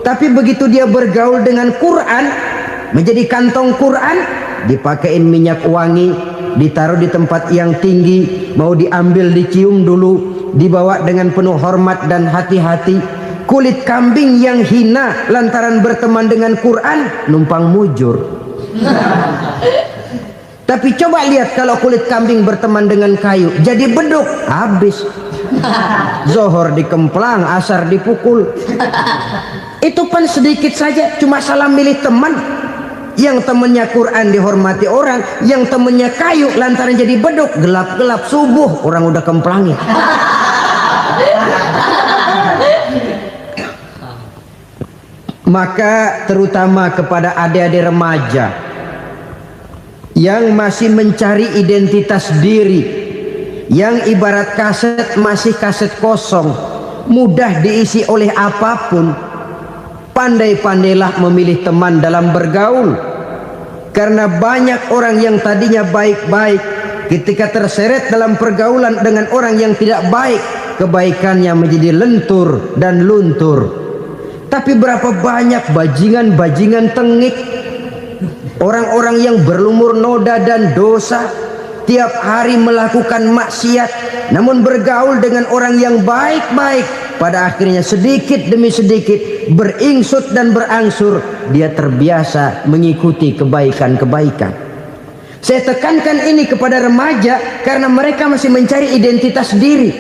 A: Tapi begitu dia bergaul dengan Quran, menjadi kantong Quran, dipakein minyak wangi, ditaruh di tempat yang tinggi, mau diambil dicium dulu, dibawa dengan penuh hormat dan hati-hati. Kulit kambing yang hina lantaran berteman dengan Quran, numpang mujur. Tapi coba lihat kalau kulit kambing berteman dengan kayu, jadi beduk, habis. Zohor dikemplang, asar dipukul. Itu pun sedikit saja, cuma salah milih teman. Yang temennya Quran dihormati orang, yang temennya kayu lantaran jadi beduk, gelap-gelap subuh orang udah kemplangi. Maka terutama kepada adik-adik remaja yang masih mencari identitas diri, yang ibarat kaset masih kaset kosong, mudah diisi oleh apapun, pandai-pandailah memilih teman dalam bergaul. Karena banyak orang yang tadinya baik-baik, ketika terseret dalam pergaulan dengan orang yang tidak baik, kebaikannya menjadi lentur dan luntur. Tapi berapa banyak bajingan-bajingan tengik, orang-orang yang berlumur noda dan dosa, tiap hari melakukan maksiat, namun bergaul dengan orang yang baik-baik, pada akhirnya sedikit demi sedikit beringsut dan berangsur dia terbiasa mengikuti kebaikan-kebaikan. Saya tekankan ini kepada remaja karena mereka masih mencari identitas diri.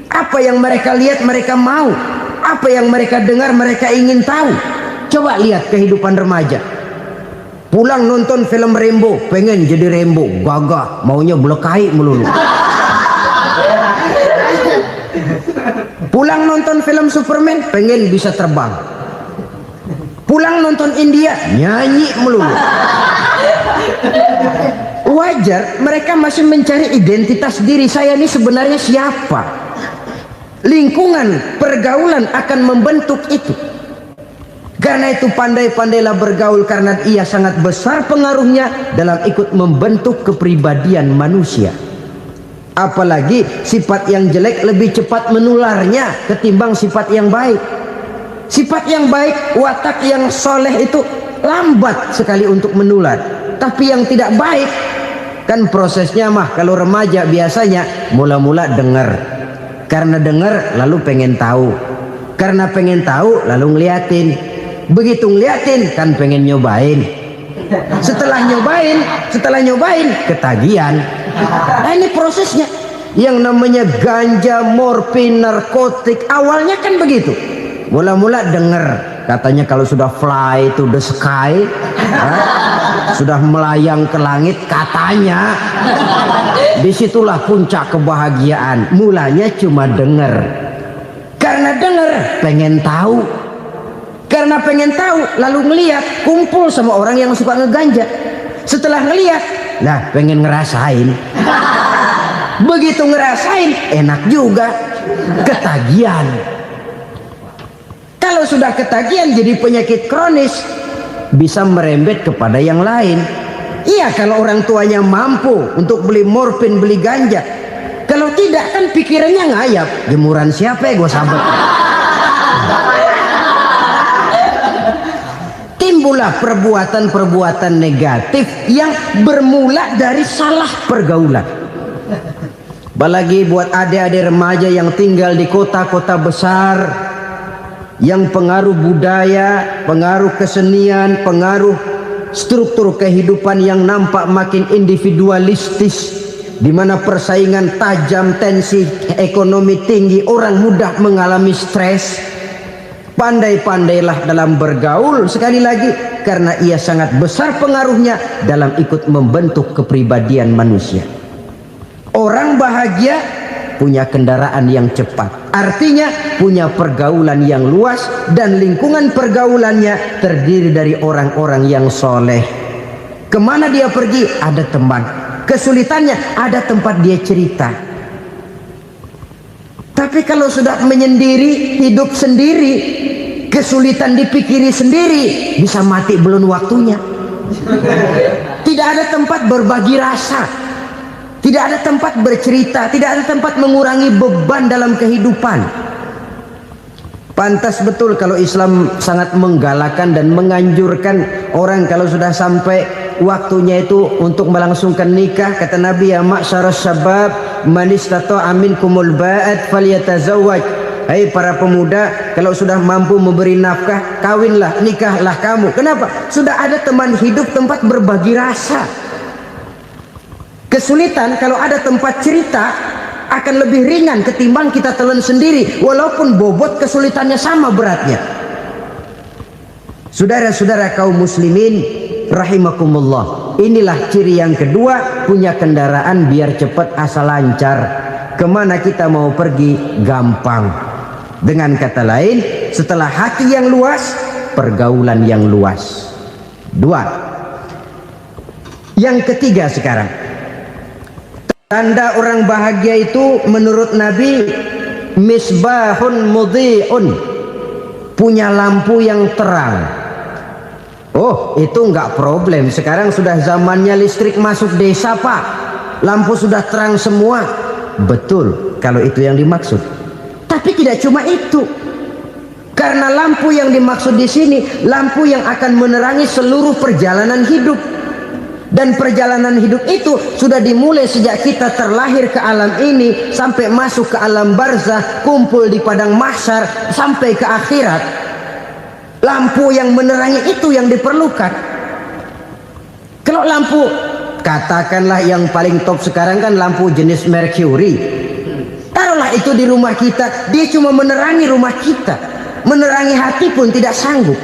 A: Apa yang mereka lihat mereka mau, apa yang mereka dengar mereka ingin tahu. Coba lihat kehidupan remaja. Pulang nonton film Rambo, pengen jadi Rambo, gagah, maunya belekai melulu. Pulang nonton film Superman, pengen bisa terbang. Pulang nonton India, nyanyi melulu. Wajar, mereka masih mencari identitas diri. Saya ini sebenarnya siapa? Lingkungan, pergaulan akan membentuk itu. Karena itu pandai-pandailah bergaul, karena ia sangat besar pengaruhnya dalam ikut membentuk kepribadian manusia. Apalagi sifat yang jelek lebih cepat menularnya ketimbang sifat yang baik. Sifat yang baik, watak yang soleh itu lambat sekali untuk menular. Tapi yang tidak baik, kan prosesnya mah kalau remaja biasanya mula-mula dengar. Karena dengar lalu pengen tahu. Karena pengen tahu lalu ngeliatin. Begitu ngeliatin kan pengen nyobain. Setelah nyobain ketagihan. Nah ini prosesnya. Yang namanya ganja, morfin, narkotik, awalnya kan begitu. Mula-mula denger, katanya kalau sudah fly to the sky, sudah melayang ke langit, katanya disitulah puncak kebahagiaan. Mulanya cuma denger. Karena denger pengen tahu. Karena pengen tahu lalu ngeliat, kumpul sama orang yang suka ngeganja. Setelah ngeliat, nah pengen ngerasain. Begitu ngerasain enak juga, ketagihan. Kalau sudah ketagihan jadi penyakit kronis, bisa merembet kepada yang lain. Iya, kalau orang tuanya mampu untuk beli morfin, beli ganja. Kalau tidak kan pikirannya ngayap, jemuran siapa ya gue sabet. Timbullah perbuatan-perbuatan negatif yang bermula dari salah pergaulan. Apalagi buat adik-adik remaja yang tinggal di kota-kota besar, yang pengaruh budaya, pengaruh kesenian, pengaruh struktur kehidupan yang nampak makin individualistis, di mana persaingan tajam, tensi ekonomi tinggi, orang mudah mengalami stres. Pandai-pandailah dalam bergaul, sekali lagi, karena ia sangat besar pengaruhnya dalam ikut membentuk kepribadian manusia. Orang bahagia punya kendaraan yang cepat. Artinya punya pergaulan yang luas dan lingkungan pergaulannya terdiri dari orang-orang yang soleh. Kemana dia pergi ada teman, kesulitannya ada tempat dia cerita. Tapi kalau sudah menyendiri, hidup sendiri, kesulitan dipikiri sendiri, bisa mati belum waktunya. Tidak ada tempat berbagi rasa, tidak ada tempat bercerita, tidak ada tempat mengurangi beban dalam kehidupan. Pantas betul kalau Islam sangat menggalakkan dan menganjurkan orang kalau sudah sampai waktunya itu untuk melangsungkan nikah. Kata Nabi, ya ma'syaras syabab man istata'a minkumul ba'at falyatazawwaj. Hai para pemuda, kalau sudah mampu memberi nafkah, kawinlah, nikahlah kamu. Kenapa? Sudah ada teman hidup, tempat berbagi rasa. Kesulitan kalau ada tempat cerita akan lebih ringan ketimbang kita telan sendiri, walaupun bobot kesulitannya sama beratnya. Saudara-saudara kaum muslimin rahimakumullah, inilah ciri yang kedua, punya kendaraan biar cepat asal lancar. Kemana kita mau pergi gampang. Dengan kata lain, setelah hati yang luas, pergaulan yang luas. Dua. Yang ketiga sekarang, tanda orang bahagia itu menurut Nabi, misbahun mudhi'un, punya lampu yang terang. Oh, itu enggak problem. Sekarang sudah zamannya listrik masuk desa, Pak. Lampu sudah terang semua. Betul, kalau itu yang dimaksud. Tapi tidak cuma itu. Karena lampu yang dimaksud di sini, lampu yang akan menerangi seluruh perjalanan hidup. Dan perjalanan hidup itu sudah dimulai sejak kita terlahir ke alam ini sampai masuk ke alam barzah, kumpul di padang mahsyar sampai ke akhirat. Lampu yang menerangi itu yang diperlukan. Kalau lampu, katakanlah yang paling top sekarang kan lampu jenis Mercury. Taruhlah itu di rumah kita, dia cuma menerangi rumah kita, menerangi hati pun tidak sanggup.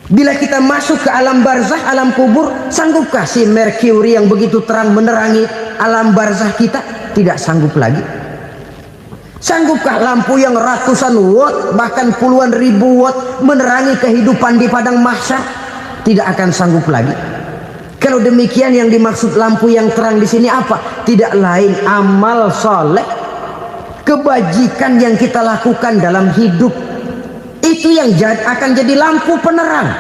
A: Bila kita masuk ke alam barzah, alam kubur, sanggupkah si Mercury yang begitu terang menerangi alam barzah kita? Tidak sanggup lagi. Sanggupkah lampu yang ratusan watt, bahkan puluhan ribu watt menerangi kehidupan di padang mahsyar? Tidak akan sanggup lagi. Kalau demikian, yang dimaksud lampu yang terang di sini apa? Tidak lain amal soleh, kebajikan yang kita lakukan dalam hidup. Itu yang akan jadi lampu penerang.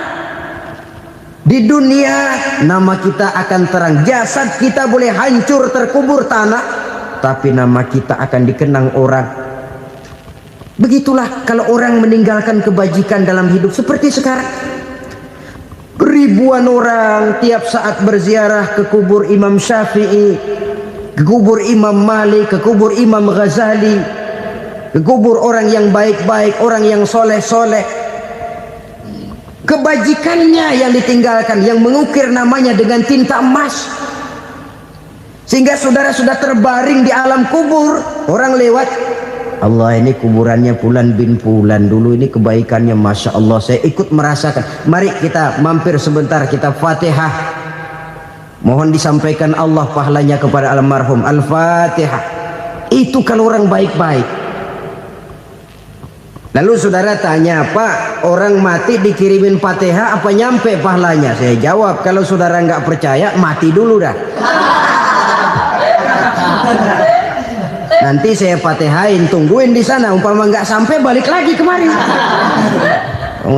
A: Di dunia nama kita akan terang, jasad kita boleh hancur terkubur tanah, tapi nama kita akan dikenang orang. Begitulah kalau orang meninggalkan kebajikan dalam hidup seperti sekarang. Ribuan orang tiap saat berziarah ke kubur Imam Syafi'i, ke kubur Imam Malik, ke kubur Imam Ghazali, ke kubur orang yang baik-baik, orang yang soleh-soleh. Kebajikannya yang ditinggalkan, yang mengukir namanya dengan tinta emas, sehingga saudara sudah terbaring di alam kubur. Orang lewat, Allah, ini kuburannya Fulan bin Fulan, dulu ini kebaikannya Masya Allah, saya ikut merasakan. Mari kita mampir sebentar, kita Fatihah, mohon disampaikan Allah pahalanya kepada almarhum. Al-Fatihah. Itu kalau orang baik-baik. Lalu saudara tanya, Pak, orang mati dikirimin Fatihah apa nyampe pahalanya? Saya jawab, kalau saudara nggak percaya, mati dulu dah. Nanti saya Fatihain, tungguin di sana. Umpama nggak sampai, balik lagi kemari.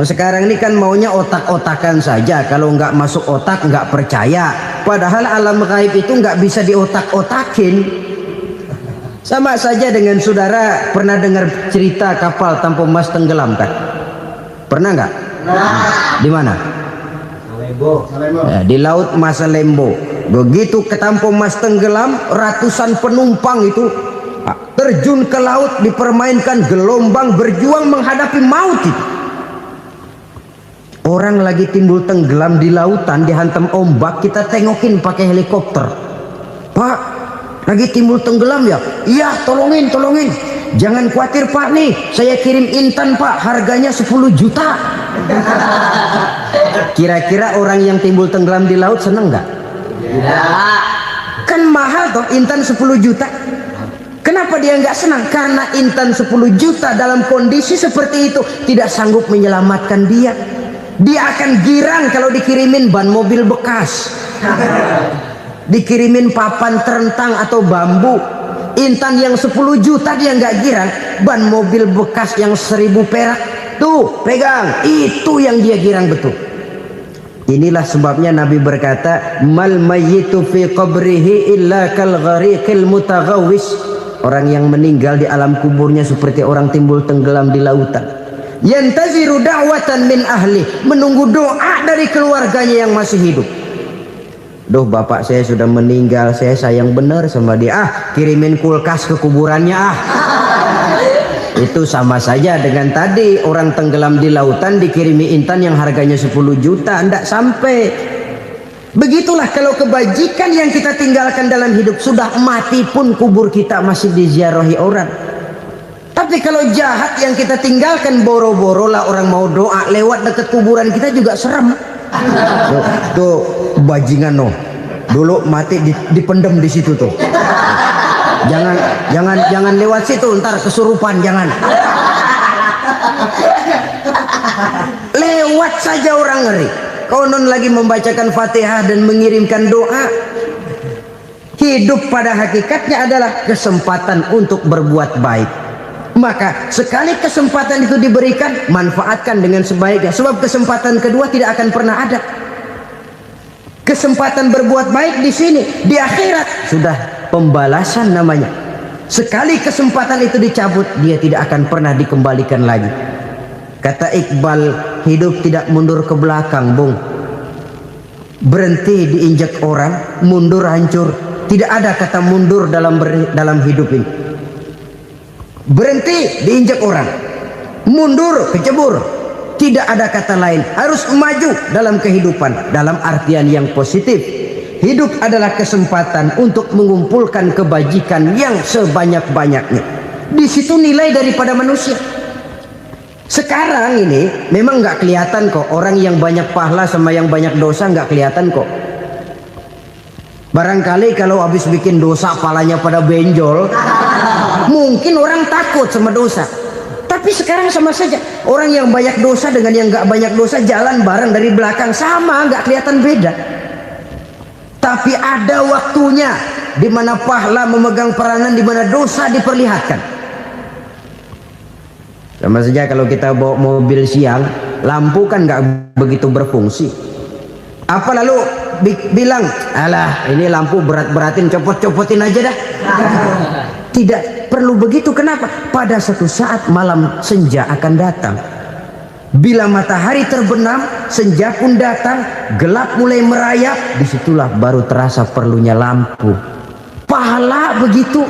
A: Sekarang ini kan maunya otak-otakan saja. Kalau nggak masuk otak, nggak percaya. Padahal alam gaib itu nggak bisa diotak-otakin. Sama saja dengan saudara pernah dengar cerita kapal Tampo Mas tenggelam kan? Pernah nggak? Di mana? Ya, di laut Masalembo. Begitu ke Tampo Mas tenggelam, ratusan penumpang itu terjun ke laut, dipermainkan gelombang, berjuang menghadapi maut itu. Orang lagi timbul tenggelam di lautan, dihantam ombak, kita tengokin pakai helikopter. Pak, lagi timbul tenggelam ya? Iya, tolongin. Jangan khawatir Pak, nih saya kirim intan Pak, harganya 10 juta. Kira-kira orang yang timbul tenggelam di laut seneng nggak? Kan mahal toh intan 10 juta. Kenapa? Kenapa dia nggak senang? Karena Intan 10 juta dalam kondisi seperti itu tidak sanggup menyelamatkan dia. Dia akan girang kalau dikirimin ban mobil bekas, dikirimin papan terentang atau bambu. Intan yang 10 juta dia nggak girang, ban mobil bekas yang 1000 perak tuh pegang, itu yang dia girang betul. Inilah sebabnya Nabi berkata, mal mayyitu fi qabrihi illa kal ghariqil mutaghawwis. Orang yang meninggal di alam kuburnya seperti orang timbul tenggelam di lautan. Yantaziru da'watan min ahli, menunggu doa dari keluarganya yang masih hidup. Duh, bapak saya sudah meninggal, saya sayang benar sama dia. Kirimin kulkas ke kuburannya Itu sama saja dengan tadi orang tenggelam di lautan dikirimi intan yang harganya 10 juta, ndak sampai. Begitulah kalau kebajikan yang kita tinggalkan dalam hidup, sudah mati pun kubur kita masih diziarahi orang. Tapi kalau jahat yang kita tinggalkan, boro-boro lah orang mau doa lewat dekat kuburan kita juga serem. Tuh bajingan dulu mati dipendem di situ tuh. Jangan lewat situ, ntar kesurupan, jangan. Lewat saja orang ngeri. Konon lagi membacakan Fatihah dan mengirimkan doa. Hidup pada hakikatnya adalah kesempatan untuk berbuat baik. Maka sekali kesempatan itu diberikan, manfaatkan dengan sebaiknya. Sebab kesempatan kedua tidak akan pernah ada. Kesempatan berbuat baik di sini, di akhirat sudah pembalasan namanya. Sekali kesempatan itu dicabut, dia tidak akan pernah dikembalikan lagi. Kata Iqbal, hidup tidak mundur ke belakang, Bung. Berhenti diinjak orang, mundur hancur. Tidak ada kata mundur dalam hidup ini. Berhenti diinjak orang, mundur kecebur. Tidak ada kata lain, harus maju dalam kehidupan dalam artian yang positif. Hidup adalah kesempatan untuk mengumpulkan kebajikan yang sebanyak-banyaknya. Di situ nilai daripada manusia. Sekarang ini memang nggak kelihatan kok, orang yang banyak pahala sama yang banyak dosa nggak kelihatan kok. Barangkali kalau habis bikin dosa palanya pada benjol, mungkin orang takut sama dosa. Tapi sekarang sama saja, orang yang banyak dosa dengan yang nggak banyak dosa jalan bareng dari belakang, sama, nggak kelihatan beda. Tapi ada waktunya di mana pahala memegang peranan, di mana dosa diperlihatkan. Sama saja kalau kita bawa mobil siang, lampu kan nggak begitu berfungsi. Apa lalu bilang, alah ini lampu berat-beratin, copot-copotin aja dah. Tidak perlu begitu. Kenapa? Pada suatu saat malam senja akan datang. Bila matahari terbenam, senja pun datang, gelap mulai merayap, disitulah baru terasa perlunya lampu. Pahala begitu.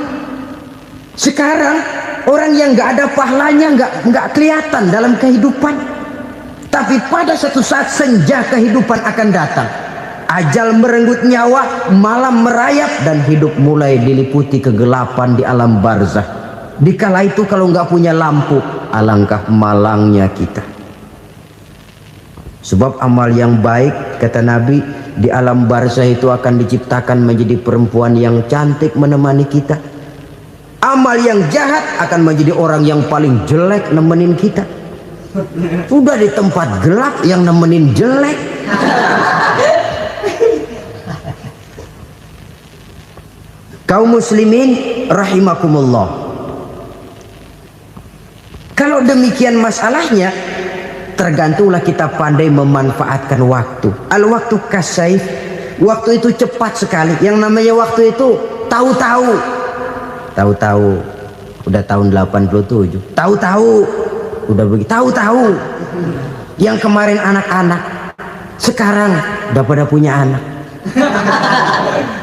A: Sekarang orang yang nggak ada pahalanya nggak kelihatan dalam kehidupan. Tapi pada suatu saat senja kehidupan akan datang. Ajal merenggut nyawa, malam merayap, dan hidup mulai diliputi kegelapan di alam barzah. Dikala itu kalau nggak punya lampu, alangkah malangnya kita. Sebab amal yang baik, kata Nabi, di alam barzah itu akan diciptakan menjadi perempuan yang cantik menemani kita. Amal yang jahat akan menjadi orang yang paling jelek nemenin kita. Sudah di tempat gelap yang nemenin jelek. Kaum muslimin rahimakumullah. Kalau demikian masalahnya, tergantunglah kita pandai memanfaatkan waktu. Al-waktu kasayf, waktu itu cepat sekali. Yang namanya waktu itu tahu-tahu. Tahu-tahu udah tahun 87. Tahu-tahu udah begitu. Tahu-tahu yang kemarin anak-anak, sekarang udah pada punya anak.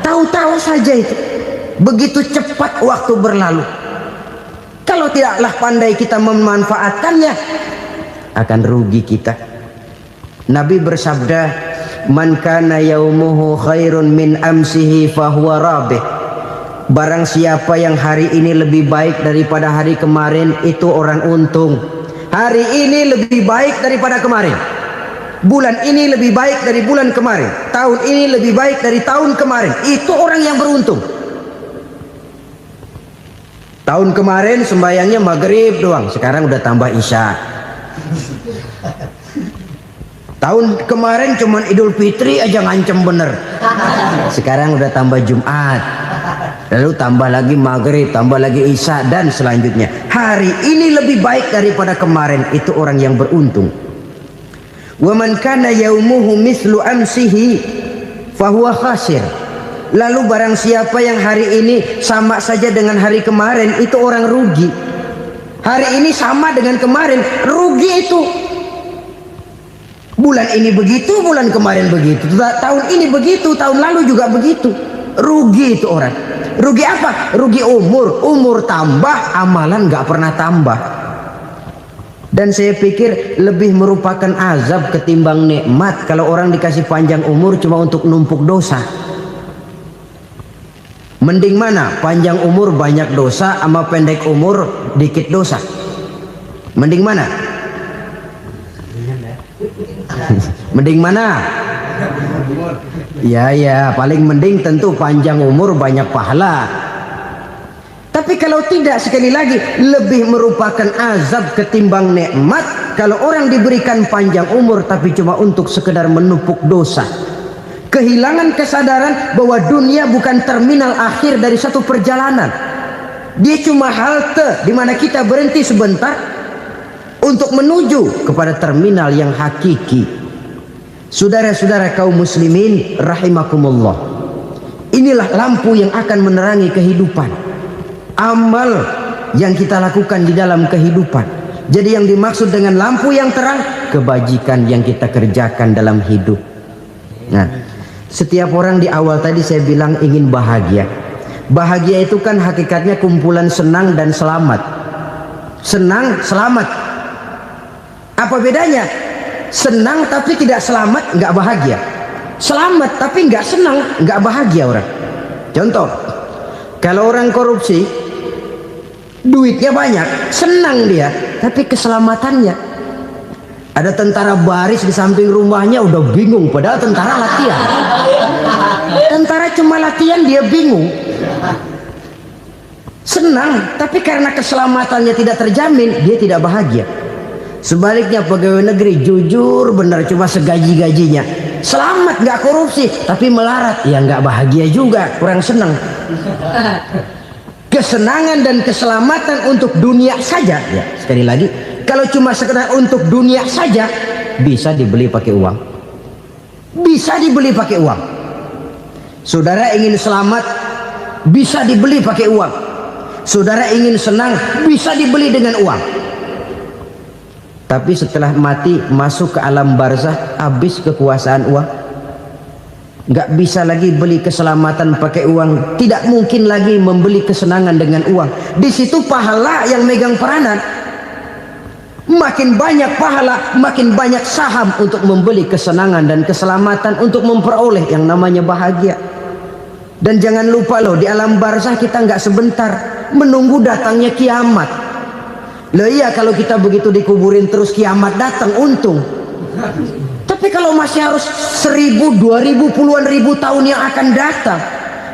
A: Tahu-tahu saja itu. Begitu cepat waktu berlalu. Kalau tidaklah pandai kita memanfaatkannya, akan rugi kita. Nabi bersabda, man kana yaumuhu khairun min amsihi fahuwa rabih. Barang siapa yang hari ini lebih baik daripada hari kemarin, itu orang untung. Hari ini lebih baik daripada kemarin. Bulan ini lebih baik dari bulan kemarin. Tahun ini lebih baik dari tahun kemarin. Itu orang yang beruntung. Tahun kemarin sembayangnya maghrib doang, sekarang udah tambah isya. Tahun kemarin cuman Idul Fitri aja ngancem bener, sekarang udah tambah Jumat, lalu tambah lagi maghrib, tambah lagi isya, dan selanjutnya. Hari ini lebih baik daripada kemarin, itu orang yang beruntung. Wa man kana yaumuhu mithlu amsihi fahuwa khasir. Lalu barang siapa yang hari ini sama saja dengan hari kemarin, itu orang rugi. Hari ini sama dengan kemarin, rugi itu. Bulan ini begitu, bulan kemarin begitu, tahun ini begitu, tahun lalu juga begitu. Rugi itu orang. Rugi apa? Rugi umur. Umur tambah, amalan gak pernah tambah. Dan saya pikir lebih merupakan azab ketimbang nikmat kalau orang dikasih panjang umur cuma untuk numpuk dosa. Mending mana? Panjang umur banyak dosa sama pendek umur dikit dosa? Mending mana? Mending mana? Ya, paling mending tentu panjang umur banyak pahala. Tapi kalau tidak, sekali lagi, lebih merupakan azab ketimbang nikmat kalau orang diberikan panjang umur tapi cuma untuk sekedar menumpuk dosa. Kehilangan kesadaran bahwa dunia bukan terminal akhir dari satu perjalanan. Dia cuma halte di mana kita berhenti sebentar untuk menuju kepada terminal yang hakiki. Saudara-saudara kaum muslimin rahimakumullah, inilah lampu yang akan menerangi kehidupan, amal yang kita lakukan di dalam kehidupan. Jadi yang dimaksud dengan lampu yang terang, kebajikan yang kita kerjakan dalam hidup. Nah, setiap orang di awal tadi saya bilang ingin bahagia. Bahagia itu kan hakikatnya kumpulan senang dan selamat. Senang, selamat. Apa bedanya? Senang tapi tidak selamat, nggak bahagia. Selamat tapi nggak senang, nggak bahagia orang. Contoh, kalau orang korupsi, duitnya banyak, senang dia, tapi keselamatannya. Ada tentara baris di samping rumahnya udah bingung, padahal tentara latihan. Tentara cuma latihan, dia bingung. Senang, tapi karena keselamatannya tidak terjamin, dia tidak bahagia. Sebaliknya pegawai negeri jujur benar, cuma segaji-gajinya, selamat nggak korupsi tapi melarat, ya nggak bahagia juga, kurang senang. Kesenangan dan keselamatan untuk dunia saja, ya sekali lagi, kalau cuma sekedar untuk dunia saja bisa dibeli pakai uang, bisa dibeli pakai uang. Saudara ingin selamat bisa dibeli pakai uang, saudara ingin senang bisa dibeli dengan uang. Tapi setelah mati masuk ke alam barzah, habis kekuasaan uang. Nggak bisa lagi beli keselamatan pakai uang, tidak mungkin lagi membeli kesenangan dengan uang. Di situ pahala yang megang peranan. Makin banyak pahala, makin banyak saham untuk membeli kesenangan dan keselamatan, untuk memperoleh yang namanya bahagia. Dan jangan lupa loh, di alam barzah kita nggak sebentar, menunggu datangnya kiamat. Loh iya, kalau kita begitu dikuburin terus kiamat datang, untung. Tapi kalau masih harus 1000, 2000, puluhan ribu tahun yang akan datang,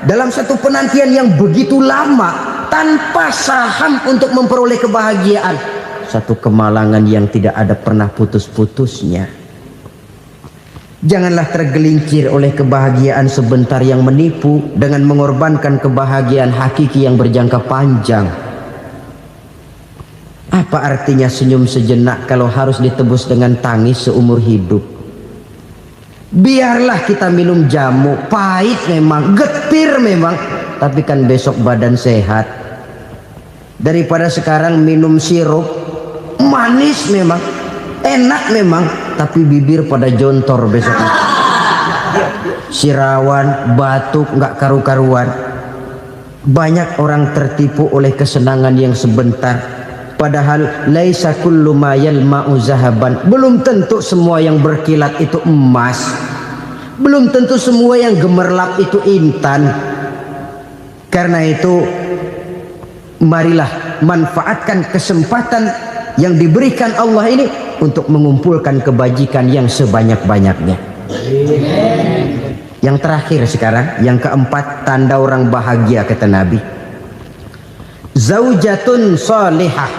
A: dalam satu penantian yang begitu lama, tanpa saham untuk memperoleh kebahagiaan, satu kemalangan yang tidak ada pernah putus-putusnya. Janganlah tergelincir oleh kebahagiaan sebentar yang menipu dengan mengorbankan kebahagiaan hakiki yang berjangka panjang. Apa artinya senyum sejenak kalau harus ditebus dengan tangis seumur hidup? Biarlah kita minum jamu, pahit memang, getir memang, tapi kan besok badan sehat. Daripada sekarang minum sirup, manis memang, enak memang, tapi bibir pada jontor besok. Sirawan, batuk, nggak karu-karuan. Banyak orang tertipu oleh kesenangan yang sebentar. Padahal laisa kullu ma yalma'u zahaban, belum tentu semua yang berkilat itu emas, belum tentu semua yang gemerlap itu intan. Karena itu marilah manfaatkan kesempatan yang diberikan Allah ini untuk mengumpulkan kebajikan yang sebanyak-banyaknya. Yang terakhir sekarang, yang keempat, tanda orang bahagia kata Nabi. zaujatun salihah.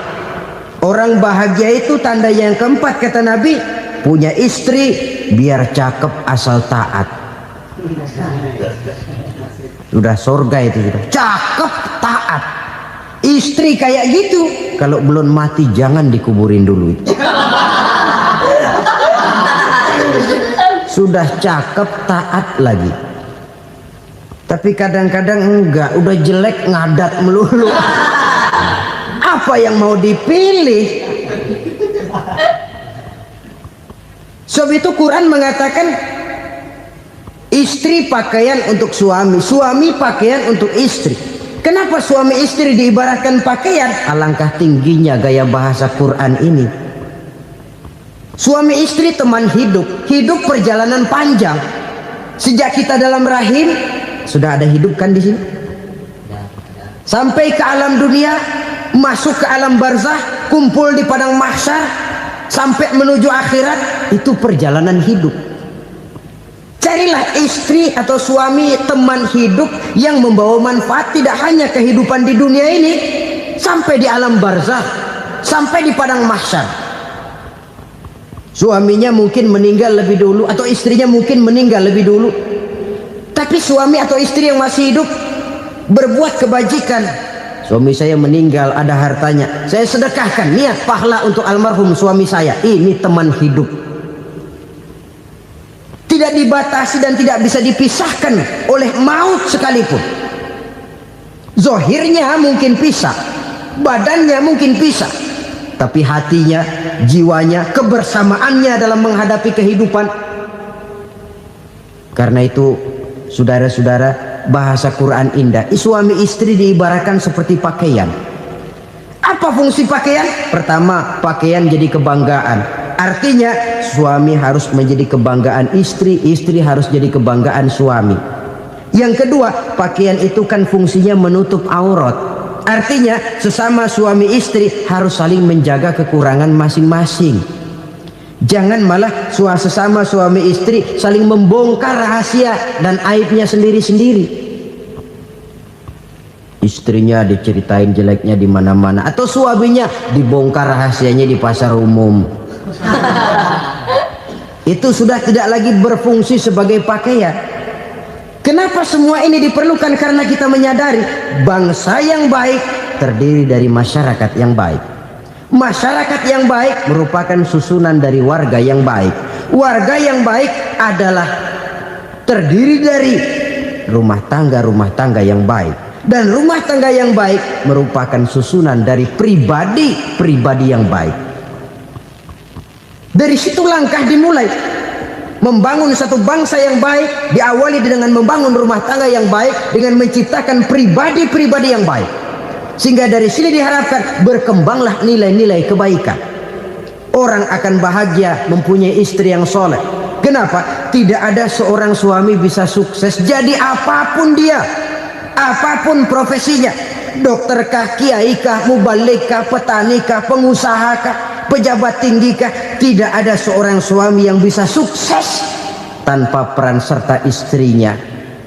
A: Orang bahagia itu tanda yang keempat kata Nabi, punya istri biar cakep asal taat. Sudah surga itu sudah. Cakep taat. Istri kayak gitu, kalau belum mati jangan dikuburin dulu itu. Sudah cakep taat lagi. Tapi kadang-kadang enggak, udah jelek ngadat melulu. Apa yang mau dipilih? Sebab itu Quran mengatakan istri pakaian untuk suami, suami pakaian untuk istri. Kenapa suami istri diibaratkan pakaian? Alangkah tingginya gaya bahasa Quran ini. Suami istri teman hidup, hidup perjalanan panjang. Sejak kita dalam rahim sudah ada hidup kan di sini. Sampai ke alam dunia, masuk ke alam barzah, kumpul di padang mahsyar, sampai menuju akhirat, itu perjalanan hidup. Carilah istri atau suami teman hidup yang membawa manfaat tidak hanya kehidupan di dunia ini, sampai di alam barzah, sampai di padang mahsyar. Suaminya mungkin meninggal lebih dulu atau istrinya mungkin meninggal lebih dulu, tapi suami atau istri yang masih hidup berbuat kebajikan. Suami saya meninggal, ada hartanya, saya sedekahkan, niat pahala untuk almarhum suami saya. Ini teman hidup, tidak dibatasi dan tidak bisa dipisahkan oleh maut sekalipun. Zohirnya mungkin pisah, badannya mungkin pisah, tapi hatinya, jiwanya, kebersamaannya dalam menghadapi kehidupan. Karena itu saudara-saudara, bahasa Quran indah. Suami istri diibaratkan seperti pakaian. Apa fungsi pakaian? Pertama, pakaian jadi kebanggaan. Artinya suami harus menjadi kebanggaan istri, istri harus jadi kebanggaan suami. Yang kedua, pakaian itu kan fungsinya menutup aurat. Artinya sesama suami istri harus saling menjaga kekurangan masing-masing. Jangan malah sesama suami istri saling membongkar rahasia dan aibnya sendiri-sendiri. Istrinya diceritain jeleknya di mana-mana, atau suaminya dibongkar rahasianya di pasar umum. Itu sudah tidak lagi berfungsi sebagai pakaian. Kenapa semua ini diperlukan? Karena kita menyadari bangsa yang baik terdiri dari masyarakat yang baik. Masyarakat yang baik merupakan susunan dari warga yang baik. Warga yang baik adalah terdiri dari rumah tangga yang baik. Dan rumah tangga yang baik merupakan susunan dari pribadi yang baik. Dari situ langkah dimulai. Membangun satu bangsa yang baik diawali dengan membangun rumah tangga yang baik, dengan menciptakan pribadi-pribadi yang baik. Sehingga dari sini diharapkan berkembanglah nilai-nilai kebaikan. Orang akan bahagia mempunyai istri yang soleh. Kenapa? Tidak ada seorang suami bisa sukses jadi apapun dia, apapun profesinya, dokterkah, kiaikah, mubalikah, petanikah, pengusahakah, pejabat tinggikah. Tidak ada seorang suami yang bisa sukses tanpa peran serta istrinya.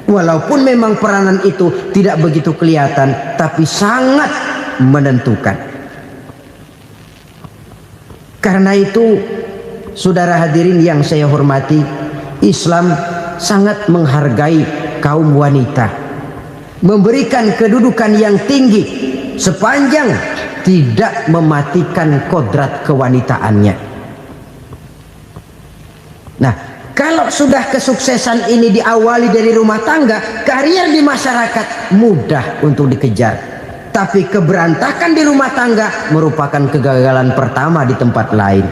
A: Walaupun memang peranan itu tidak begitu kelihatan, tapi sangat menentukan. Karena itu, saudara hadirin yang saya hormati, Islam sangat menghargai kaum wanita, memberikan kedudukan yang tinggi sepanjang tidak mematikan kodrat kewanitaannya. Nah, kalau sudah kesuksesan ini diawali dari rumah tangga, karier di masyarakat mudah untuk dikejar. Tapi keberantakan di rumah tangga merupakan kegagalan pertama di tempat lain.